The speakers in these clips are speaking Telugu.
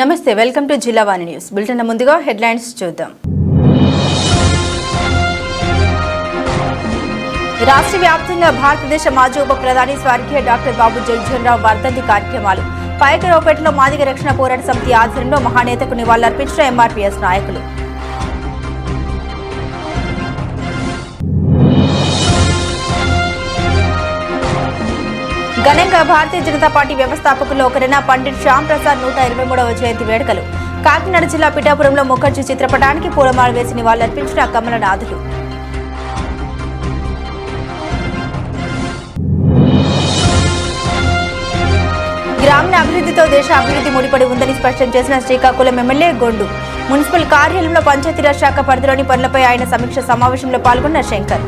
నమస్తే, వెల్కమ్ టు జిల్లా వాణి న్యూస్ బులెటిన్. ముందుగా హెడ్లైన్స్ చూద్దాం. రాష్ట్ర వ్యాప్తంగా భారతదేశ మాజీ ఉప ప్రధాని స్వర్గీయ డాక్టర్ బాబు జగజీవన్ రామ్ వర్ధంతి కార్యక్రమాలు. పాయకరావుపేటలో మాదిగ రక్షణ పోరాట సమితి ఆధ్వర్యంలో మహానేతకు నివాళులర్పించిన ఎంఆర్పీఎస్ నాయకులు. ఘనంగా భారతీయ జనతా పార్టీ వ్యవస్థాపకుల్లో ఒకరైన పండిట్ శ్యామ్ ప్రసాద్ 123వ జయంతి వేడుకలు. కాకినాడ జిల్లా పిఠాపురంలో ముఖర్జీ చిత్రపటానికి పూలమాల వేసి నివాళులర్పించిన కమలనాథులు. గ్రామీణ అభివృద్ధితో దేశ అభివృద్ధి ముడిపడి ఉందని స్పష్టం చేసిన శ్రీకాకుళం ఎమ్మెల్యే గొండు. మున్సిపల్ కార్యాలయంలో పంచాయతీరాజ్ శాఖ పరిధిలోని పనులపై ఆయన సమీక్ష సమావేశంలో పాల్గొన్న శంకర్.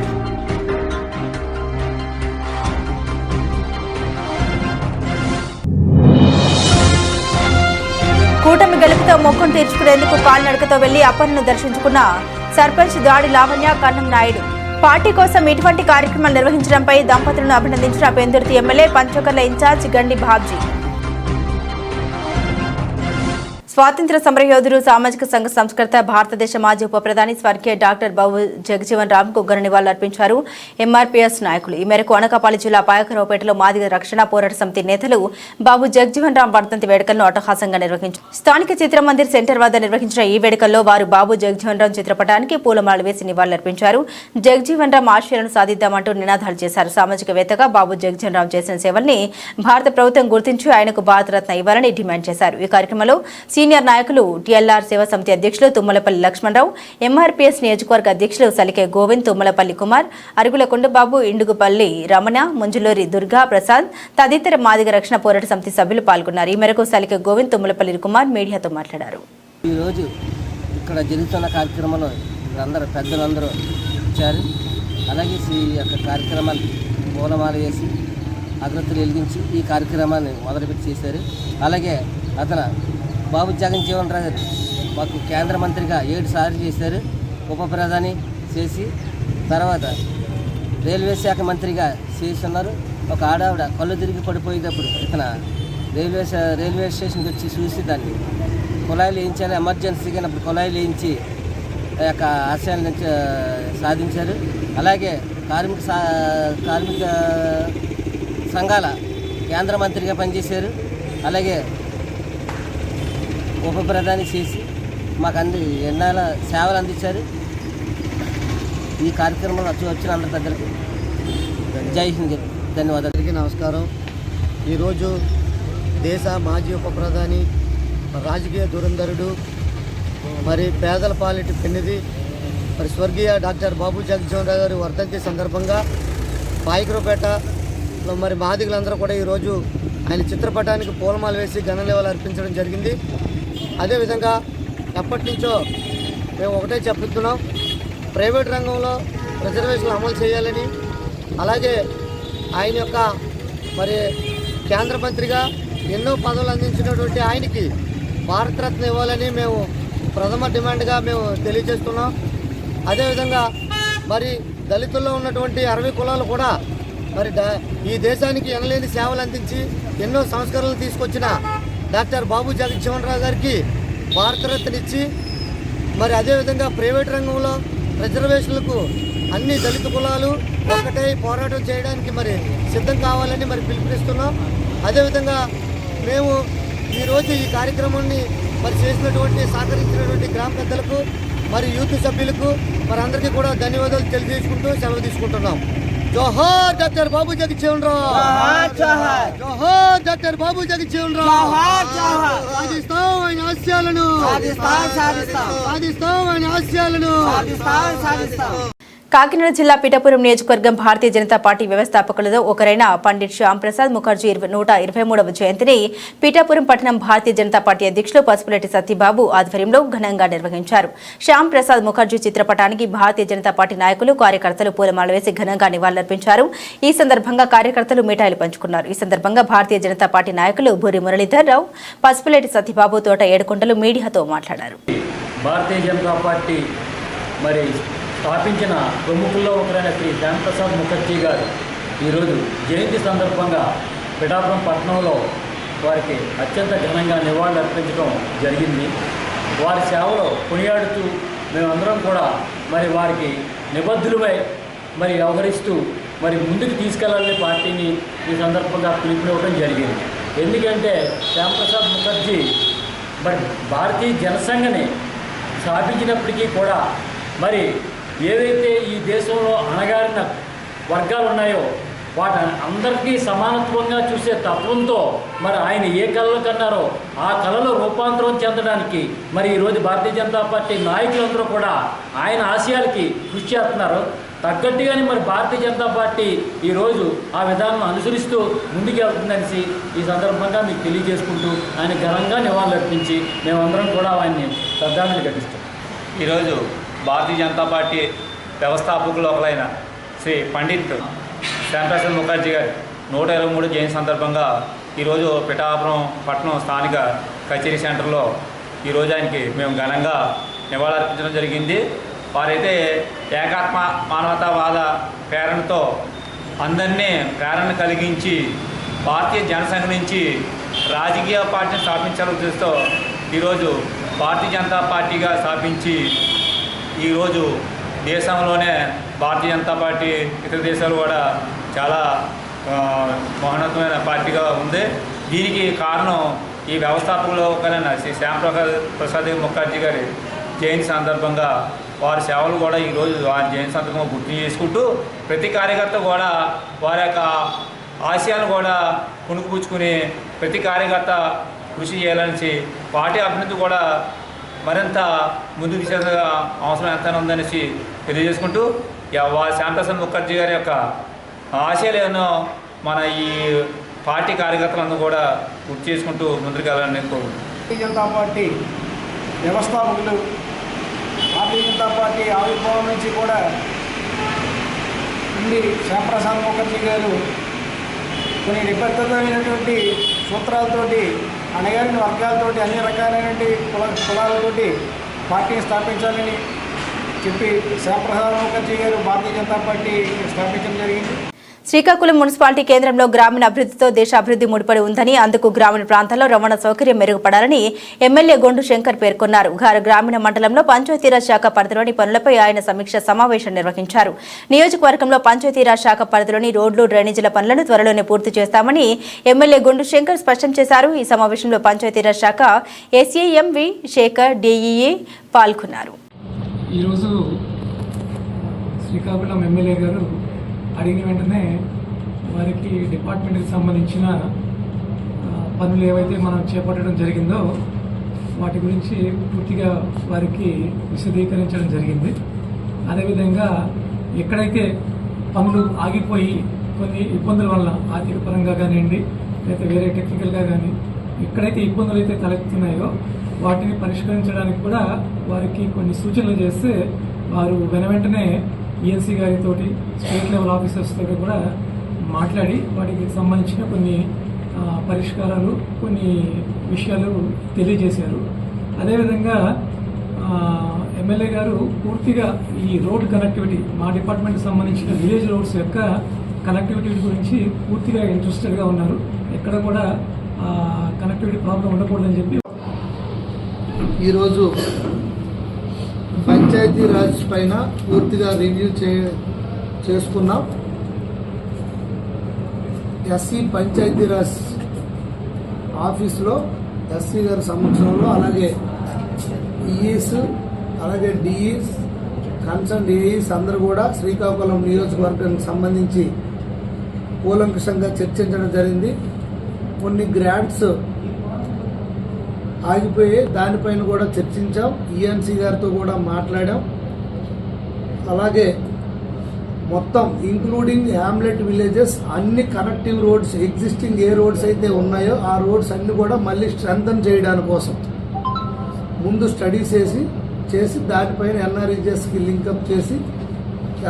కూటమి గెలుపుతో మొక్కును తీర్చుకునేందుకు కాలినడకతో వెళ్లి అప్పన్నను దర్శించుకున్న సర్పంచ్ దాడి లావణ్య కన్నం నాయుడు. పార్టీ కోసం ఇటువంటి కార్యక్రమాలు నిర్వహించడంపై దంపతులను అభినందించిన పెందుర్తి ఎమ్మెల్యే పంచకర్ల ఇన్ఛార్జ్ గండి బాబ్జీ. స్వాతంత్ర్య సమరయోధుడు, సామాజిక సంఘ సంస్కర్త, భారతదేశ మాజీ ఉప ప్రధాని స్వర్గీయ డాక్టర్ బాబు జగజీవన్ రామ్ కు ఘన నివాళులర్పించారు ఎంఆర్పీఎస్ నాయకులు. ఈ మేరకు అనకాపల్లి జిల్లా పాయకరావుపేటలో మాదిగ రక్షణ పోరాట సమితి నేతలు బాబు జగజీవన్ రామ్ వర్ధంతి వేడుకలను అట్టహాసంగా నిర్వహించారు. స్థానిక చిత్రమందిర్ సెంటర్ వద్ద నిర్వహించిన ఈ వేడుకల్లో వారు బాబు జగజీవన్ రామ్ చిత్రపటానికి పూలమాలలు వేసి నివాళులర్పించారు. జగజీవన్ రామ్ ఆశయాలను సాధిద్దామంటూ నినాదాలు చేశారు. సామాజికవేత్తగా బాబు జగజీవన్ రామ్ చేసిన సేవల్ని భారత ప్రభుత్వం గుర్తించి ఆయనకు భారతరత్న ఇవ్వాలని డిమాండ్ చేశారు. ఈ కార్యక్రమంలో సీనియర్ నాయకులు టీఎల్ఆర్ సేవా సమితి అధ్యక్షులు తుమ్మలపల్లి లక్ష్మణరావు, ఎంఆర్పీఎస్ నియోజకవర్గ అధ్యక్షులు సలికే గోవింద్, తుమ్మలపల్లి కుమార్, అరుగుల కొండబాబు, ఇండుగుపల్లి రమణ, ముంజులూరి దుర్గా ప్రసాద్ తదితర మాదిగ రక్షణ పోరాట సమితి సభ్యులు పాల్గొన్నారు. ఈ మేరకు సలికే గోవింద్, తుమ్మలపల్లి కుమార్ మీడియాతో మాట్లాడారు. ఈరోజు ఇక్కడ జరుగుతున్న కార్యక్రమంలో అందరూ పెద్దలందరూ వచ్చారు. అలాగే ఈ యొక్క కార్యక్రమాన్ని పూలమాల వేసి అగ్రతులు వెలిగించి ఈ కార్యక్రమాన్ని మొదలుపెట్టి చేశారు. అలాగే అతను బాబు జగజీవన్ రామ్ గారు మాకు కేంద్ర మంత్రిగా 7 సార్లు చేశారు. ఉప ప్రధాని చేసి తర్వాత రైల్వే శాఖ మంత్రిగా చేస్తున్నారు. ఒక ఆడావిడ కళ్ళు తిరిగి పడిపోయేటప్పుడు ఇతను రైల్వే స్టేషన్కి వచ్చి చూసి దాన్ని కుళాయిలు వేయించాలి, ఎమర్జెన్సీగా అప్పుడు కుళాయిలు వేయించి ఆ యొక్క ఆశయాలను సాధించారు. అలాగే కార్మిక సంఘాల కేంద్ర మంత్రిగా పనిచేశారు. అలాగే ఉప ప్రధాని చేసి మాకు ఎన్నాళ్ళ సేవలు అందించారు. ఈ కార్యక్రమంలో వచ్చిన అందరి పెద్దలకి జై హింద్, ధన్యవాదాలు. నమస్కారం. ఈరోజు దేశ మాజీ ఉప ప్రధాని, రాజకీయ దురంధరుడు, మరి పేదల పాలిటి పెన్నిది, మరి స్వర్గీయ డాక్టర్ బాబు జగజీవన్ రామ్ గారి వర్ధంతి సందర్భంగా పాయకరావుపేటలో మరి మాదిగలందరూ కూడా ఈరోజు ఆయన చిత్రపటానికి పూలమాల వేసి ఘన నివాళులు అర్పించడం జరిగింది. అదేవిధంగా ఎప్పటి నుంచో మేము ఒకటే చెప్తున్నాం, ప్రైవేట్ రంగంలో రిజర్వేషన్లు అమలు చేయాలని, అలాగే ఆయన యొక్క మరి కేంద్ర మంత్రిగా ఎన్నో పదవులు అందించినటువంటి ఆయనకి భారతరత్న ఇవ్వాలని మేము ప్రథమ డిమాండ్గా మేము తెలియజేస్తున్నాం. అదేవిధంగా మరి దళితుల్లో ఉన్నటువంటి 60 కులాలు కూడా మరి ఈ దేశానికి ఎనలేని సేవలు అందించి ఎన్నో సంస్కరణలు తీసుకొచ్చిన డాక్టర్ బాబు జగజీవన్ రామ్ గారికి భారతరత్న ఇచ్చి, మరి అదేవిధంగా ప్రైవేట్ రంగంలో రిజర్వేషన్లకు అన్ని దళిత కులాలు ఒక్కటే పోరాటం చేయడానికి మరి సిద్ధం కావాలని మరి పిలుపునిస్తున్నాం. అదేవిధంగా మేము ఈరోజు ఈ కార్యక్రమాన్ని మరి చేసినటువంటి సహకరించినటువంటి గ్రామ పెద్దలకు మరి యూత్ సభ్యులకు మరి అందరికీ కూడా ధన్యవాదాలు తెలియజేసుకుంటూ సెలవు తీసుకుంటున్నాం. జోహార్ డాక్టర్ బాబు జగజీవన్ రామ్, జోహార్ డాక్టర్ బాబు జగజీవన్ రామ్. సాధిస్తాం ఆయన ఆశయాలను, సాధిస్తాం ఆయన ఆశయాలను. కాకినాడ జిల్లా పిఠాపురం నియోజకవర్గం భారతీయ జనతా పార్టీ వ్యవస్థాపకులలో ఒకరైన పండిట్ శ్యామ్ ప్రసాద్ ముఖర్జీ 123వ జయంతిని పిఠాపురం పట్టణం భారతీయ జనతా పార్టీ అధ్యక్షులు పసుపులెట్టి సత్యబాబు ఆధ్వర్యంలో ఘనంగా నిర్వహించారు. శ్యామ్ ప్రసాద్ ముఖర్జీ చిత్రపటానికి భారతీయ జనతా పార్టీ నాయకులు, కార్యకర్తలు పూలమాల వేసి ఘనంగా నివాళులర్పించారు. ఈ సందర్భంగా కార్యకర్తలు మిఠాయిలు పంచుకున్నారు. ఈ సందర్భంగా భారతీయ జనతా పార్టీ నాయకులు భూరి మురళీధర్ రావు, పసుపులెట్టి సత్యబాబు, తోట ఏడుకొండలు మీడియాతో మాట్లాడారు. భారతీయ జనతా పార్టీ మరి స్థాపించిన ప్రముఖుల్లో ఒకరైన శ్రీ శ్యామ్ ప్రసాద్ ముఖర్జీ గారు ఈరోజు జయంతి సందర్భంగా పిఠాపురం పట్టణంలో వారికి అత్యంత ఘనంగా నివాళులు అర్పించడం జరిగింది. వారి సేవలో కొనియాడుతూ మేమందరం కూడా మరి వారికి నిబద్ధులమై మరి వ్యవహరిస్తూ మరి ముందుకు తీసుకెళ్లాలని పార్టీని ఈ సందర్భంగా పిలుపునివ్వడం జరిగింది. ఎందుకంటే శ్యాంప్రసాద్ ముఖర్జీ మరి భారతీయ జనసంఘని స్థాపించినప్పటికీ కూడా మరి ఏవైతే ఈ దేశంలో అణగారిన వర్గాలు ఉన్నాయో వాటి అందరికీ సమానత్వంగా చూసే తత్వంతో మరి ఆయన ఏ కళలు కన్నారో ఆ కళలో రూపాంతరం చెందడానికి మరి ఈరోజు భారతీయ జనతా పార్టీ నాయకులందరూ కూడా ఆయన ఆశయాలకి కృషి చేస్తున్నారు. తగ్గట్టుగానే మరి భారతీయ జనతా పార్టీ ఈరోజు ఆ విధానం అనుసరిస్తూ ముందుకు వెళ్తుందనేసి ఈ సందర్భంగా మీకు తెలియజేసుకుంటూ ఆయన ఘనంగా నివాళులర్పించి మేమందరం కూడా ఆయన్ని శ్రద్ధాంజలి ఘటిస్తాం. ఈరోజు భారతీయ జనతా పార్టీ వ్యవస్థాపకులు ఒకరైన శ్రీ పండిత్ శ్యాంప్రసాద్ ముఖర్జీ గారి 123 జయంతి సందర్భంగా ఈరోజు పిఠాపురం పట్టణం స్థానిక కచేరీ సెంటర్లో ఈరోజు ఆయనకి మేము ఘనంగా నివాళులర్పించడం జరిగింది. వారైతే ఏకాత్మ మానవతావాద ప్రేరణతో అందరినీ ప్రేరణ కలిగించి భారతీయ జనసంఘ నుంచి రాజకీయ పార్టీని స్థాపించాలని ఉద్దేశంతో ఈరోజు భారతీయ జనతా పార్టీగా స్థాపించి ఈరోజు దేశంలోనే భారతీయ జనతా పార్టీ ఇతర దేశాలు కూడా చాలా మహోన్నతమైన పార్టీగా ఉంది. దీనికి కారణం ఈ వ్యవస్థాపకులు ఒకరైన శ్రీ శ్యాంప్రసాద్ ముఖర్జీ గారి జయంతి సందర్భంగా వారి సేవలు కూడా ఈరోజు వారి జయంతి సందర్భంగా గుర్తు చేసుకుంటూ ప్రతి కార్యకర్త కూడా వారి యొక్క ఆశయాలను కూడా పుణుకుపుచ్చుకుని ప్రతి కార్యకర్త కృషి చేయాలనేసి పార్టీ అభివృద్ధి కూడా మరింత ముందుకు తీసే అవసరం ఎంత ఉందనేసి తెలియజేసుకుంటూ శ్యాంప్రసాద్ ముఖర్జీ గారి యొక్క ఆశయాలు ఏమో మన ఈ పార్టీ కార్యకర్తలందరూ కూడా గుర్తు చేసుకుంటూ ముందుకు వెళ్ళాలని కోరుకుంటున్నాను. భారతీయ జనతా పార్టీ వ్యవస్థాపకులు భారతీయ జనతా పార్టీ ఆవిర్భావం నుంచి కూడా ఉండి శ్యాంప్రసాద్ ముఖర్జీ గారు కొన్ని నిబద్ధతమైనటువంటి సూత్రాలతోటి అణగారిన వర్గాలతోటి అన్ని రకాలైనటువంటి కులాలతోటి పార్టీని స్థాపించాలని చెప్పి శ్యాంప్రసాద్ ముఖర్జీ గారు భారతీయ జనతా పార్టీ స్థాపించడం జరిగింది. శ్రీకాకుళం మున్సిపాలిటీ కేంద్రంలో గ్రామీణ అభివృద్ధితో దేశాభివృద్ధి ముడిపడి ఉందని, అందుకు గ్రామీణ ప్రాంతాల్లో రవాణా సౌకర్యం మెరుగుపడాలని ఎమ్మెల్యే గొండు శంకర్ పేర్కొన్నారు. గ్రామీణ మండలంలో పంచాయతీరాజ్ శాఖ పరిధిలోని పనులపై ఆయన సమీక్ష సమావేశం నిర్వహించారు. నియోజకవర్గంలో పంచాయతీరాజ్ శాఖ పరిధిలోని రోడ్లు, డ్రైనేజీల పనులను త్వరలోనే పూర్తి చేస్తామని ఎమ్మెల్యే గొండు శంకర్ స్పష్టం చేశారు. ఈ సమావేశంలో పంచాయతీరాజ్ శాఖ ఎస్ఏఎంవి శేఖర్ డిఈఏ పాల్గొన్నారు. ఈరోజు శ్రీకాకుళం ఎమ్మెల్యే గారు అడిగిన వెంటనే వారికి డిపార్ట్మెంట్కి సంబంధించిన పనులు ఏవైతే మనం చేపట్టడం జరిగిందో వాటి గురించి పూర్తిగా వారికి విశదీకరించడం జరిగింది. అదేవిధంగా ఎక్కడైతే పనులు ఆగిపోయి కొన్ని ఇబ్బందుల వల్ల ఆర్థిక పరంగా కానివ్వండి లేదా వేరే టెక్నికల్గా కానీ ఎక్కడైతే ఇబ్బందులు అయితే తలెత్తున్నాయో వాటిని పరిష్కరించడానికి కూడా వారికి కొన్ని సూచనలు చేస్తే వారు వెంటనే ఈఎన్సీ గారితో స్టేట్ లెవెల్ ఆఫీసర్స్ తోటి కూడా మాట్లాడి వాటికి సంబంధించిన కొన్ని పరిష్కారాలు కొన్ని విషయాలు తెలియజేశారు. అదేవిధంగా ఎమ్మెల్యే గారు పూర్తిగా ఈ రోడ్ కనెక్టివిటీ మా డిపార్ట్మెంట్కి సంబంధించిన విలేజ్ రోడ్స్ యొక్క కనెక్టివిటీ గురించి పూర్తిగా ఇంట్రెస్టెడ్గా ఉన్నారు. ఎక్కడ కూడా కనెక్టివిటీ ప్రాబ్లం ఉండకూడదని చెప్పి ఈరోజు పంచాయతీ రాజ్ పైన పూర్తిగా రివ్యూ చేసుకున్నాం. ఎస్సీ పంచాయతీరాజ్ ఆఫీసులో ఎస్సీ గారి సమక్షంలో అలాగే ఈఈస్ అలాగే డిఈస్ కన్సర్న్ డిఈస్ అందరూ కూడా శ్రీకాకుళం నియోజకవర్గానికి సంబంధించి కూలంకషంగా చర్చించడం జరిగింది. కొన్ని గ్రాంట్స్ ఆగిపోయి దానిపైన కూడా చర్చించాం. ఈఎన్సీ గారితో కూడా మాట్లాడాం. అలాగే మొత్తం ఇంక్లూడింగ్ హ్యామ్లెట్ విలేజెస్ అన్ని కనెక్టివ్ రోడ్స్ ఎగ్జిస్టింగ్ ఏ రోడ్స్ అయితే ఉన్నాయో ఆ రోడ్స్ అన్ని కూడా మళ్ళీ స్ట్రెంథన్ చేయడానికి కోసం ముందు స్టడీస్ చేసి దానిపైన ఎన్ఆర్ఈజెస్కి లింకప్ చేసి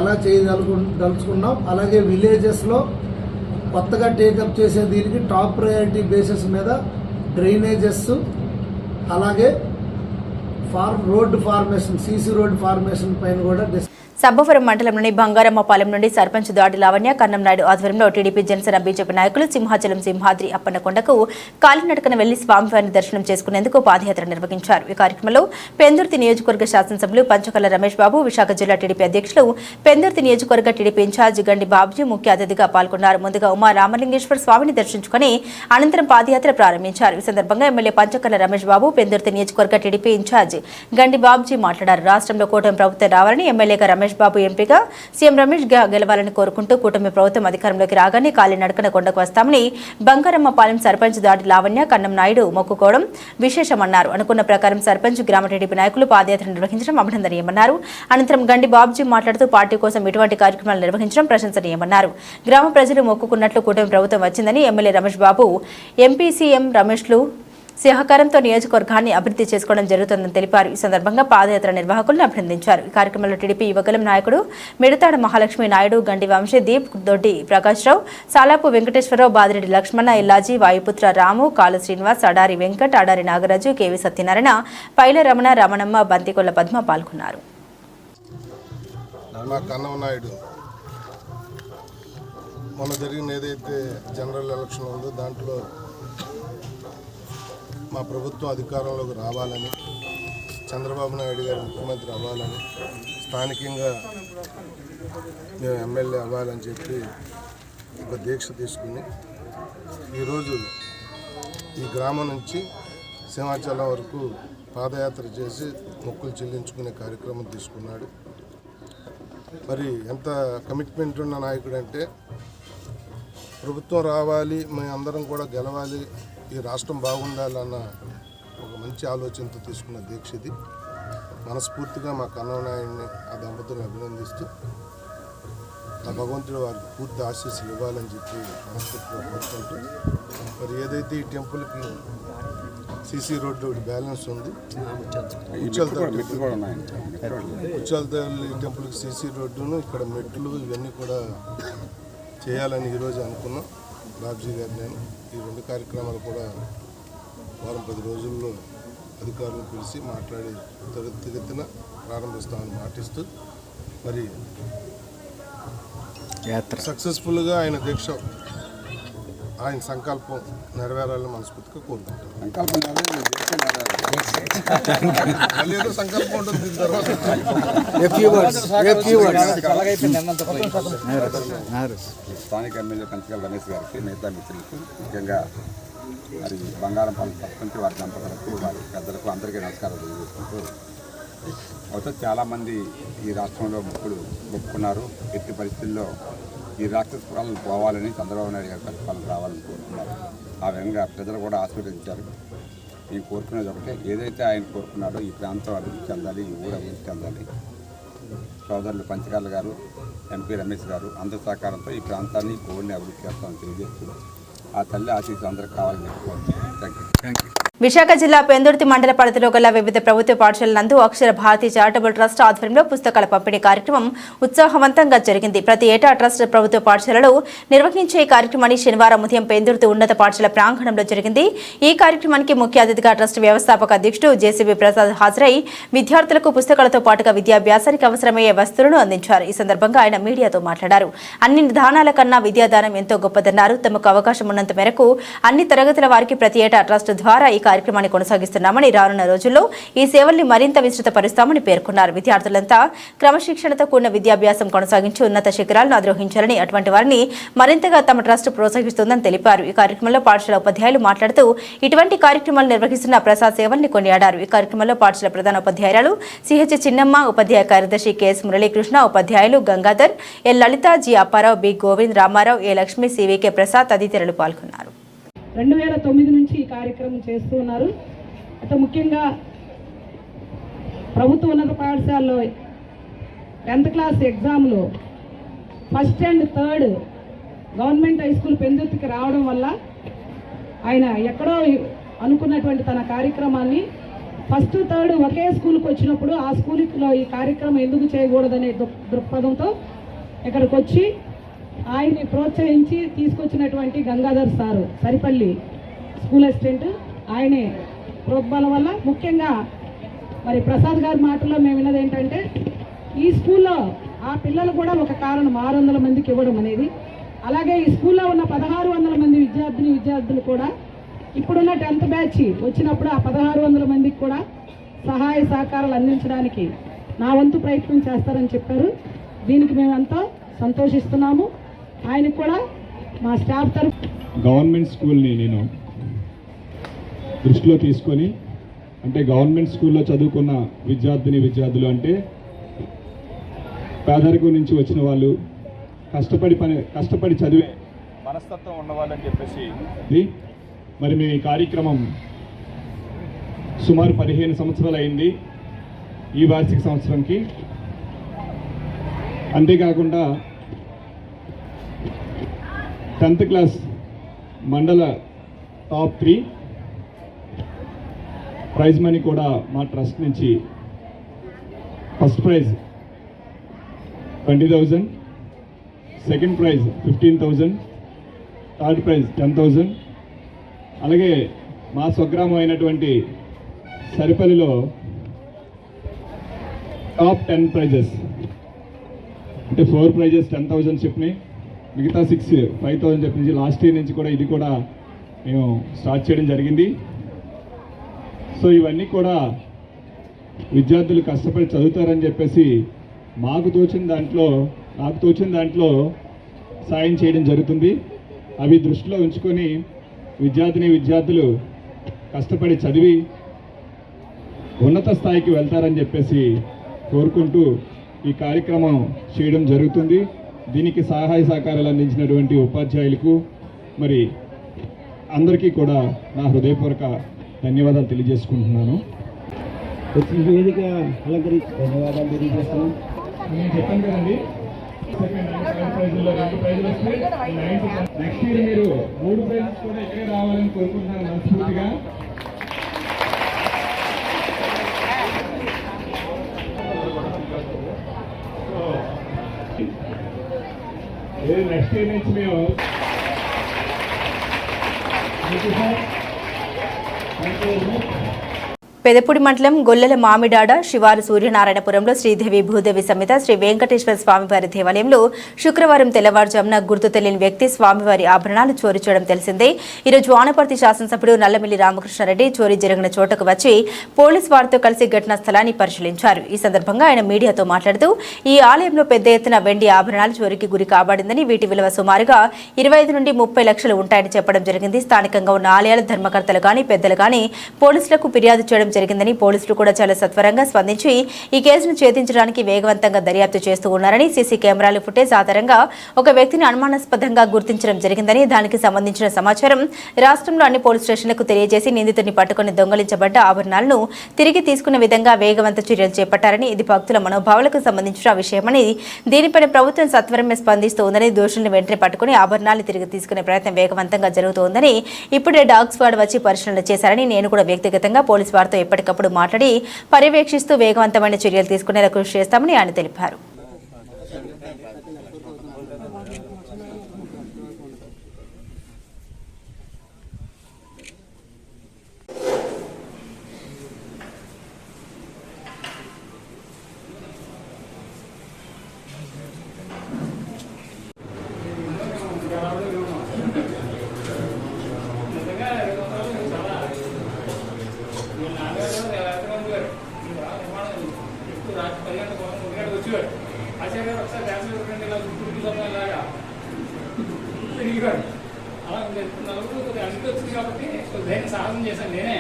ఎలా చేయదలుచుకున్నాం. అలాగే విలేజెస్లో కొత్తగా టేకప్ చేసే దీనికి టాప్ ప్రయారిటీ బేసిస్ మీద డ్రైనేజెస్ అలాగే road formation CC road formation పైన కూడా సబ్బవరం మండలంలోని బంగారమ్మపాలెం నుండి సర్పంచ్ దాడి లావణ్య కన్నం నాయుడు ఆధ్వర్యంలో టీడీపీ జనసేన బీజేపీ నాయకులు సింహాచలం సింహాద్రి అప్పన్నకొండకు కాలినడకన వెళ్లి స్వామివారిని దర్శనం చేసుకునేందుకు పాదయాత్ర నిర్వహించారు. ఈ కార్యక్రమంలో పెందుర్తి నియోజకవర్గ శాసనసభ్యులు పంచకల్ల రమేష్ బాబు, విశాఖ జిల్లా టీడీపీ అధ్యక్షులు పెందుర్తి నియోజకవర్గ టీడీపీ ఇన్ఛార్జ్ గండి బాబుజీ ముఖ్య అతిథిగా పాల్గొన్నారు. ముందుగా ఉమా రామలింగేశ్వర స్వామిని దర్శించుకుని అనంతరం పాదయాత్ర ప్రారంభించారు. ఈ సందర్భంగా ఎమ్మెల్యే పంచకల్ల రమేష్ బాబు, పెందుర్తి నియోజకవర్గ టీడీపీ ఇన్ఛార్జ్ గండి బాబుజీ మాట్లాడారు. రాష్ట్రంలో కూటమి ప్రభుత్వం రావాలని ఎమ్మెల్యేగా రమేష్ బాబు ఎంపీగా సీఎం రమేష్ గెలవాలని కోరుకుంటూ కూటమి ప్రభుత్వం అధికారంలోకి రాగానే కాలినడకన కొండకు వస్తామని బంగారమ్మపాలెం సర్పంచ్ దాడి లావణ్య కన్నం నాయుడు మొక్కుకోవడం విశేషమన్నారు. అనుకున్న ప్రకారం సర్పంచ్ గ్రామ టీడీపీ నాయకులు పాదయాత్ర నిర్వహించడం అభినందనీయమన్నారు. అనంతరం గండి బాబుజీ మాట్లాడుతూ పార్టీ కోసం ఇటువంటి కార్యక్రమాలు నిర్వహించడం ప్రశంసనీయమన్నారు. గ్రామ ప్రజలు మొక్కుకున్నట్లు కూటమి ప్రభుత్వం వచ్చిందని MLA Ramesh Babu, MP CM రమేష్లు సహకారంతో నియోజకవర్గాన్ని అభివృద్ధి చేసుకోవడం జరుగుతుందని తెలిపారు. ఈ సందర్భంగా పాదయాత్ర నిర్వాహకులను అభినందించారు. ఈ కార్యక్రమంలో టీడీపీ యువగలం నాయకుడు మిడతాడ మహాలక్ష్మి నాయుడు, గండి వంశీదీప్, దొడ్డి ప్రకాశ్రావు, సాలాపు వెంకటేశ్వరరావు, బాదిరెడ్డి లక్ష్మణ, ఇల్లాజీ, వాయుపుత్ర రాము, కాలు శ్రీనివాస్, అడారి వెంకట్, అడారి నాగరాజు, కేవీ సత్యనారాయణ, పైల రమణ, రమణమ్మ, బంతికొల్ల పద్మ పాల్గొన్నారు. మొన్న జరిగిన ఏదైతే జనరల్ ఎలక్షన్ ఉందో దాంట్లో మా ప్రభుత్వం అధికారంలోకి రావాలని, చంద్రబాబు నాయుడు గారు ముఖ్యమంత్రి అవ్వాలని, స్థానికంగా మేము ఎమ్మెల్యే అవ్వాలని చెప్పి ఒక దీక్ష తీసుకుని ఈరోజు ఈ గ్రామం నుంచి సింహాచలం వరకు పాదయాత్ర చేసి మొక్కులు చెల్లించుకునే కార్యక్రమం తీసుకున్నాడు. మరి ఎంత కమిట్మెంట్ ఉన్న నాయకుడు అంటే, ప్రభుత్వం రావాలి, మేము అందరం కూడా గెలవాలి, ఈ రాష్ట్రం బాగుండాలన్న ఒక మంచి ఆలోచనతో తీసుకున్న దీక్ష ఇది. మనస్ఫూర్తిగా మా కన్ననాయుడిని, ఆ దంపతులను అభినందిస్తూ ఆ భగవంతుడు వారికి పూర్తి ఆశీస్సులు ఇవ్వాలని చెప్పి మనస్ఫూర్తిగా కోరుకుంటూ, మరి ఏదైతే ఈ టెంపుల్కి సీసీ రోడ్డు ఒకటి బ్యాలెన్స్ ఉంది, ఉచ్చాలతల్లి టెంపుల్కి సీసీ రోడ్డును, ఇక్కడ మెట్లు ఇవన్నీ కూడా చేయాలని ఈరోజు అనుకున్నాం. బాబ్జీ గారు నేను ఈ 2 కార్యక్రమాలు కూడా వారం 10 రోజుల్లో అధికారులను పిలిచి మాట్లాడి త్వరితగతిన ప్రారంభిస్తామని మాటిస్తూ, మరి సక్సెస్ఫుల్గా ఆయన దీక్ష, ఆయన సంకల్పం నెరవేరాలని మనస్ఫూర్తిగా కోరుకుంటాం. సంకల్పం ఉంటుంది. స్థానిక ఎమ్మెల్యే పంచకల్ల రమేష్ గారికి, మిగతా మిత్రులకు, ముఖ్యంగా మరి బంగారమ్మపాలెం సర్పంచ్, వారి దంపతులకు, వారి పెద్దలకు అందరికీ నమస్కారం తెలియజేసుకుంటూ, మొత్తం చాలామంది ఈ రాష్ట్రంలో మొక్కుకున్నారు. ఎట్టి పరిస్థితుల్లో ఈ రాక్షస పాలన పోవాలని, చంద్రబాబు నాయుడు గారి పరిపాలన రావాలని కోరుకున్నారు. ఆ విధంగా ప్రజలు కూడా ఆశీర్వదించారు. మేము కోరుకునేది ఒకటే, ఏదైతే ఆయన కోరుకున్నాడో ఈ ప్రాంతం అభివృద్ధి చెందాలి, ఈ ఊరు అభివృద్ధి చెందాలి. సోదరులు పంచకల్ల గారు, ఎంపీ రమేష్ గారు అందరి సహకారంతో ఈ ప్రాంతాన్ని, ఊరిని అభివృద్ధి చేస్తామని తెలియజేస్తూ, ఆ తల్లి ఆశీస్సులు అందరికి కావాలని చెప్పుకోవచ్చు. Thank you. విశాఖ జిల్లా పెందుర్తి మండల పరిధిలో గల వివిధ ప్రభుత్వ పాఠశాలల నందు అక్షర భారతి చారిటబుల్ ట్రస్ట్ ఆధ్వర్యంలో పుస్తకాల పంపిణీ కార్యక్రమం ఉత్సాహవంతంగా జరిగింది. ప్రతి ఏటా ట్రస్ట్ ప్రభుత్వ పాఠశాలలో నిర్వహించే ఈ కార్యక్రమాన్ని శనివారం ఉదయం పెందుర్తి ఉన్నత పాఠశాల ప్రాంగణంలో జరిగింది. ఈ కార్యక్రమానికి ముఖ్య అతిథిగా ట్రస్ట్ వ్యవస్థాపక అధ్యక్షుడు జేసీబీ ప్రసాద్ హాజరై విద్యార్థులకు పుస్తకాలతో పాటుగా విద్యాభ్యాసానికి అవసరమయ్యే వస్తువులను అందించారు. ఈ సందర్భంగా ఆయన మీడియాతో మాట్లాడారు. అన్ని దానాల కన్నా విద్యాదానం ఎంతో గొప్పదన్నారు. తమకు అవకాశం ఉన్నంత మేరకు అన్ని తరగతుల వారికి ప్రతి ఏటా ట్రస్ట్ ద్వారా ఈ కార్యక్రమాన్ని కొనసాగిస్తున్నామని, రానున్న రోజుల్లో ఈ సేవల్ని మరింత విస్తృతపరుస్తామని పేర్కొన్నారు. విద్యార్థులంతా క్రమశిక్షణతో కూడిన విద్యాభ్యాసం కొనసాగించి ఉన్నత శిఖరాలను అధిరోహించాలని, అటువంటి వారిని మరింతగా తమ ట్రస్ట్ ప్రోత్సహిస్తుందని తెలిపారు. ఈ కార్యక్రమంలో పాఠశాల ఉపాధ్యాయులు మాట్లాడుతూ ఇటువంటి కార్యక్రమాలు నిర్వహిస్తున్న ప్రసాద్ సేవల్ని కొనియాడారు. ఈ కార్యక్రమంలో పాఠశాల ప్రధాన ఉపాధ్యాయురాలు సిహెచ్ చిన్నమ్మ, ఉపాధ్యాయ కార్యదర్శి కెఎస్ మురళీకృష్ణ, ఉపాధ్యాయులు గంగాధర్, ఎల్ లలిత, జి అప్పారావు, బి గోవింద్, రామారావు, ఏ లక్ష్మి, సివికే ప్రసాద్ తదితరులు పాల్గొన్నారు. 2009 నుంచి ఈ కార్యక్రమం చేస్తూ ఉన్నారు. అయితే ముఖ్యంగా ప్రభుత్వ ఉన్నత పాఠశాలలో 10th క్లాస్ ఎగ్జామ్లో first and third government high school పెందుర్తికి రావడం వల్ల ఆయన ఎక్కడో అనుకున్నటువంటి తన కార్యక్రమాన్ని ఫస్ట్ థర్డ్ ఒకే స్కూల్కి వచ్చినప్పుడు ఆ స్కూల్లో ఈ కార్యక్రమం ఎందుకు చేయకూడదనే దృక్పథంతో ఇక్కడికి వచ్చి ఆయన్ని ప్రోత్సహించి తీసుకొచ్చినటువంటి Gangadhar sir, Saripalli school assistant, ఆయనే ప్రోద్బలం వల్ల ముఖ్యంగా మరి ప్రసాద్ గారి మాటల్లో మేము విన్నది ఏంటంటే, ఈ స్కూల్లో ఆ పిల్లలు కూడా ఒక కారణం 600 మందికి ఇవ్వడం అనేది. అలాగే ఈ స్కూల్లో ఉన్న 1600 మంది విద్యార్థులు కూడా ఇప్పుడున్న 10th బ్యాచ్ వచ్చినప్పుడు ఆ 1600 మందికి కూడా సహాయ సహకారాలు అందించడానికి నా వంతు ప్రయత్నం చేస్తారని చెప్పారు. దీనికి మేము ఎంతో సంతోషిస్తున్నాము. ఆయనకు కూడా మా స్టాఫ్ తరఫు గవర్నమెంట్ స్కూల్ని నేను దృష్టిలో తీసుకొని, అంటే గవర్నమెంట్ స్కూల్లో చదువుకున్న విద్యార్థులు అంటే పేదరికం నుంచి వచ్చిన వాళ్ళు, కష్టపడి చదివే మనస్తత్వం ఉన్నవాళ్ళు అని చెప్పేసి మరి మేము ఈ కార్యక్రమం సుమారు 15 సంవత్సరాలు అయింది ఈ వార్షిక సంవత్సరంకి. అంతేకాకుండా 10th క్లాస్ మండల టాప్ 3 ప్రైజ్ మనీ కూడా మా ట్రస్ట్ నుంచి first prize 20,000, second prize 15,000, third prize 10,000. అలాగే మా స్వగ్రామం అయినటువంటి సరిపల్లిలో టాప్ 10 ప్రైజెస్ అంటే 4 ప్రైజెస్ 10,000 చెప్పినాయి, మిగతా 6 5,000 చెప్పిన లాస్ట్ ఇయర్ నుంచి కూడా ఇది కూడా మేము స్టార్ట్ చేయడం జరిగింది. సో ఇవన్నీ కూడా విద్యార్థులు కష్టపడి చదువుతారని చెప్పేసి నాకు తోచిన దాంట్లో సాయం చేయడం జరుగుతుంది. అవి దృష్టిలో ఉంచుకొని విద్యార్థులు కష్టపడి చదివి ఉన్నత స్థాయికి వెళ్తారని చెప్పేసి కోరుకుంటూ ఈ కార్యక్రమం చేయడం జరుగుతుంది. దీనికి సహాయ సహకారాలు అందించినటువంటి ఉపాధ్యాయులకు మరి అందరికీ కూడా నా హృదయపూర్వక ధన్యవాదాలు తెలియజేసుకుంటున్నాను. వేదిక అలంకరించి ధన్యవాదాలు తెలియజేస్తున్నాను. నేను చెప్పాను కదండి, నెక్స్ట్ ఇయర్ మీరు 3 ప్రైజెస్ కూడా ఇక్కడే రావాలని కోరుకుంటున్నాను మనస్ఫూర్తిగా. నెక్స్ట్ ఇయర్ నుంచి మేము పెదపూడి మండలం గొల్లెల మామిడాడ శివారు సూర్యనారాయణపురంలో శ్రీదేవి భూదేవి సమేత శ్రీ వెంకటేశ్వర స్వామివారి దేవాలయంలో శుక్రవారం తెల్లవారుజామున గుర్తు తెలియని వ్యక్తి స్వామివారి ఆభరణాలు చోరీ చేయడం తెలిసిందే. ఈరోజు ఆనపర్తి శాసనసభ్యుడు నల్లమిల్లి రామకృష్ణారెడ్డి చోరీ జరిగిన చోటకు వచ్చి పోలీసు వారితో కలిసి ఘటనా స్థలాన్ని పరిశీలించారు. ఈ సందర్భంగా ఆయన మీడియాతో మాట్లాడుతూ ఈ ఆలయంలో పెద్ద ఎత్తున వెండి ఆభరణాలు చోరీకి గురి కాబడిందని, వీటి విలువ సుమారుగా 25 నుండి 30 లక్షలు ఉంటాయని చెప్పడం జరిగింది. స్థానికంగా ఉన్న ఆలయాల ధర్మకర్తలు గాని పెద్దలు గాని పోలీసులకు ఫిర్యాదు చేయడం జరిగిందని, పోలీసులు కూడా చాలా సత్వరంగా స్పందించి ఈ కేసును ఛేదించడానికి వేగవంతంగా దర్యాప్తు చేస్తూ ఉన్నారని, సీసీ కెమెరాల ఫుటేజ్ ఆధారంగా ఒక వ్యక్తిని అనుమానాస్పదంగా గుర్తించడం జరిగిందని, దానికి సంబంధించిన సమాచారం రాష్ట్రంలో అన్ని పోలీస్ స్టేషన్లకు తెలియజేసి నిందితుడిని పట్టుకుని దొంగలించబడ్డ ఆభరణాలను తిరిగి తీసుకున్న విధంగా వేగవంత చర్యలు చేపట్టారని, ఇది భక్తుల మనోభావాలకు సంబంధించిన విషయమని, దీనిపై ప్రభుత్వం సత్వరమే స్పందిస్తూ ఉందని, దోషులను వెంటనే పట్టుకుని ఆభరణాలు తిరిగి తీసుకునే ప్రయత్నం వేగవంతంగా జరుగుతోందని, ఇప్పుడే డాగ్ స్క్వాడ్ వచ్చి పరిశీలన చేశారని, నేను కూడా వ్యక్తిగతంగా పోలీసు వారితో ఎప్పటికప్పుడు మాట్లాడి పర్యవేక్షిస్తూ వేగవంతమైన చర్యలు తీసుకునేలా కృషి చేస్తామని ఆయన తెలిపారు. సాహసం చేశాను నేనే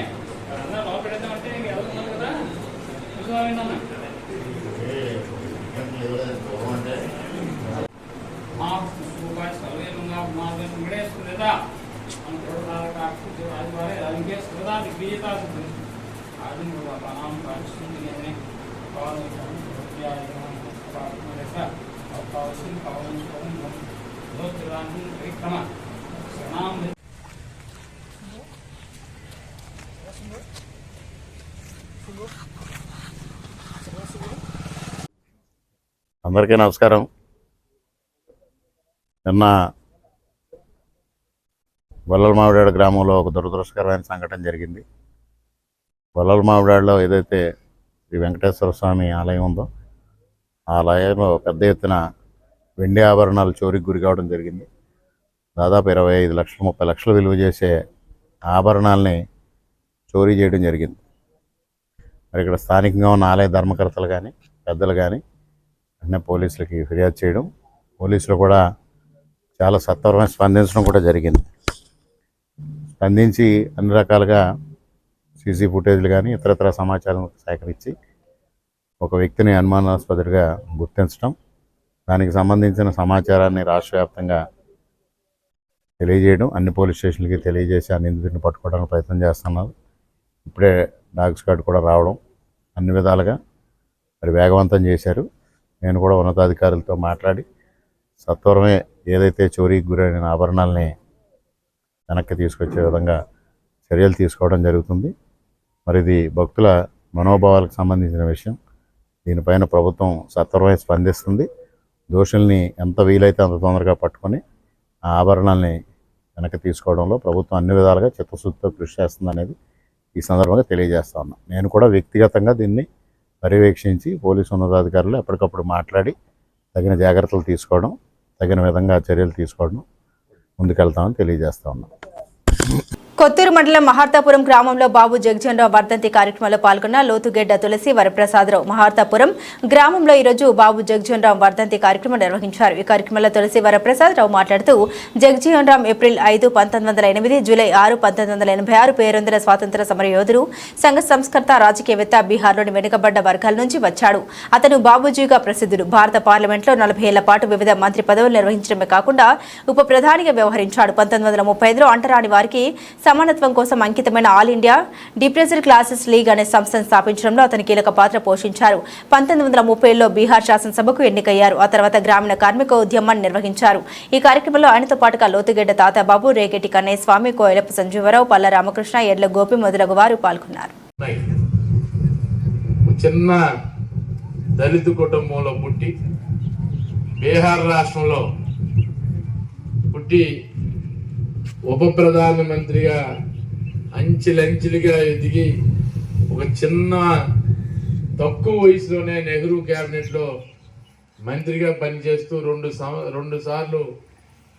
అన్న లోపల పెడతామంటే వెళ్తున్నాను కదా అందరికీ నమస్కారం. నిన్న గొల్లల మామిడాడ గ్రామంలో ఒక దురదృష్టకరమైన సంఘటన జరిగింది. గొల్లల మామిడాడలో ఏదైతే శ్రీ వెంకటేశ్వర స్వామి ఆలయం ఉందో ఆ ఆలయంలో పెద్ద ఎత్తున వెండి ఆభరణాలు చోరీకి గురి కావడం జరిగింది. దాదాపు 25 లక్షలు 30 లక్షలు విలువ చేసే ఆభరణాలని చోరీ చేయడం జరిగింది. మరి ఇక్కడ స్థానికంగా ఉన్న ఆలయ ధర్మకర్తలు కానీ పెద్దలు కానీ వెంటనే పోలీసులకి ఫిర్యాదు చేయడం, పోలీసులు కూడా చాలా సత్వరమే స్పందించడం కూడా జరిగింది. స్పందించి అన్ని రకాలుగా సీసీ ఫుటేజ్లు కానీ ఇతరత్ర సమాచారం సేకరించి ఒక వ్యక్తిని అనుమానాస్పదుడిగా గుర్తించడం, దానికి సంబంధించిన సమాచారాన్ని రాష్ట్ర వ్యాప్తంగా తెలియజేయడం, అన్ని పోలీస్ స్టేషన్లకి తెలియజేసి ఆ నిందితుడిని పట్టుకోవడానికి ప్రయత్నం చేస్తున్నారు. ఇప్పుడే డాగ్ స్క్వాడ్ కూడా రావడం అన్ని విధాలుగా మరి వేగవంతం చేశారు. నేను కూడా ఉన్నతాధికారులతో మాట్లాడి సత్వరమే ఏదైతే చోరీకి గురైన ఆభరణాలని వెనక్కి తీసుకొచ్చే విధంగా చర్యలు తీసుకోవడం జరుగుతుంది. మరి ఇది భక్తుల మనోభావాలకు సంబంధించిన విషయం. దీనిపైన ప్రభుత్వం సత్వరమే స్పందిస్తుంది. దోషుల్ని ఎంత వీలైతే అంత తొందరగా పట్టుకొని ఆ ఆభరణాలని వెనక్కి తీసుకోవడంలో ప్రభుత్వం అన్ని విధాలుగా చిత్తశుద్ధితో కృషి చేస్తుందనేది ఈ సందర్భంగా తెలియజేస్తా ఉన్నాను. నేను కూడా వ్యక్తిగతంగా దీన్ని పర్యవేక్షించి పోలీసు ఉన్నతాధికారులు ఎప్పటికప్పుడు మాట్లాడి తగిన జాగ్రత్తలు తీసుకోవడం, తగిన విధంగా చర్యలు తీసుకోవడం ముందుకెళ్తామని తెలియజేస్తా ఉన్నాను. కొత్తూరు మండలం మహార్తాపురం గ్రామంలో బాబు జగజీవన్ రావు వర్ధంతి కార్యక్రమంలో పాల్గొన్న లోతుగెడ్డ తులసి వరప్రసాదరావు. మహార్తాపురం గ్రామంలో ఈరోజు బాబు జగజీవన్ రావు వర్ధంతి కార్యక్రమం నిర్వహించారు. ఈ కార్యక్రమంలో తులసి వరప్రసాదరావు మాట్లాడుతూ జగజీవన్ రావు ఏప్రిల్ 5, 1908, జూలై 6, 1986 పేరొందిన స్వాతంత్ర సమర యోధుడు, సంఘ సంస్కర్త, రాజకీయవేత్త, బీహార్లోని వెనుకబడ్డ వర్గాల నుంచి వచ్చాడు. అతను బాబూజీగా ప్రసిద్ధుడు. భారత పార్లమెంట్లో 40 ఏళ్ల పాటు వివిధ మంత్రి పదవులు నిర్వహించడమే కాకుండా ఉప ప్రధానిగా వ్యవహరించాడు. 1935లో అంటరాని వారికి సమానత్వం కోసం అంకితమైన all India depressed classes league అనే సంస్థను స్థాపించడంలో అతను కీలక పాత్ర పోషించారు. 1930లో బీహార్ శాసనసభకు ఎన్నికయ్యారు. ఆ తర్వాత గ్రామీణ కార్మిక ఉద్యమాన్ని నిర్వహించారు. ఈ కార్యక్రమంలో ఆయనతో పాటుగా లోతుగెడ్డ తాతాబాబు, రేగెటి కన్నయ్య స్వామి, కోయలపు సంజీవరావు, పల్ల రామకృష్ణ, ఎడ్ల గోపి మొదలగు వారు పాల్గొన్నారు. చిన్న దళిత కుటుంబంలో పుట్టి బీహార్ రాష్ట్రంలో పుట్టి ఉప ప్రధానమంత్రిగా అంచెలంచెలుగా ఎదిగి ఒక చిన్న తక్కువ వయసులోనే నెహ్రూ క్యాబినెట్లో మంత్రిగా పనిచేస్తూ రెండు సార్లు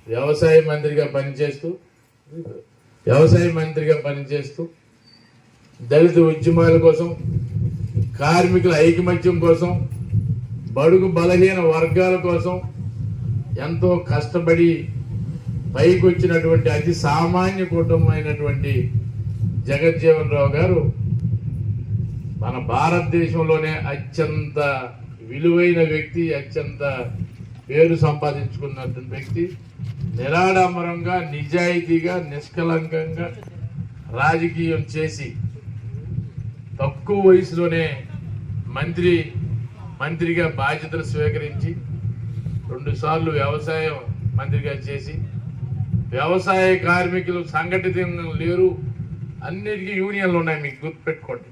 వ్యవసాయ మంత్రిగా పనిచేస్తూ దళిత ఉద్యమాల కోసం, కార్మికుల ఐకమత్యం కోసం, బడుగు బలహీన వర్గాల కోసం ఎంతో కష్టపడి పైకి వచ్చినటువంటి అతి సామాన్య కుటుంబమైనటువంటి జగజ్జీవన్ రావు గారు మన భారతదేశంలోనే అత్యంత విలువైన వ్యక్తి, అత్యంత పేరు సంపాదించుకున్నటువంటి వ్యక్తి. నిరాడంబరంగా, నిజాయితీగా, నిష్కలంకంగా రాజకీయం చేసి తక్కువ వయసులోనే మంత్రిగా బాధ్యతలు స్వీకరించి 2 సార్లు వ్యవసాయ మంత్రిగా చేసి, వ్యవసాయ కార్మికులు సంఘటితంగా లేరు, అన్నిటికీ యూనియన్లు ఉన్నాయి, మీకు గుర్తుపెట్టుకోండి.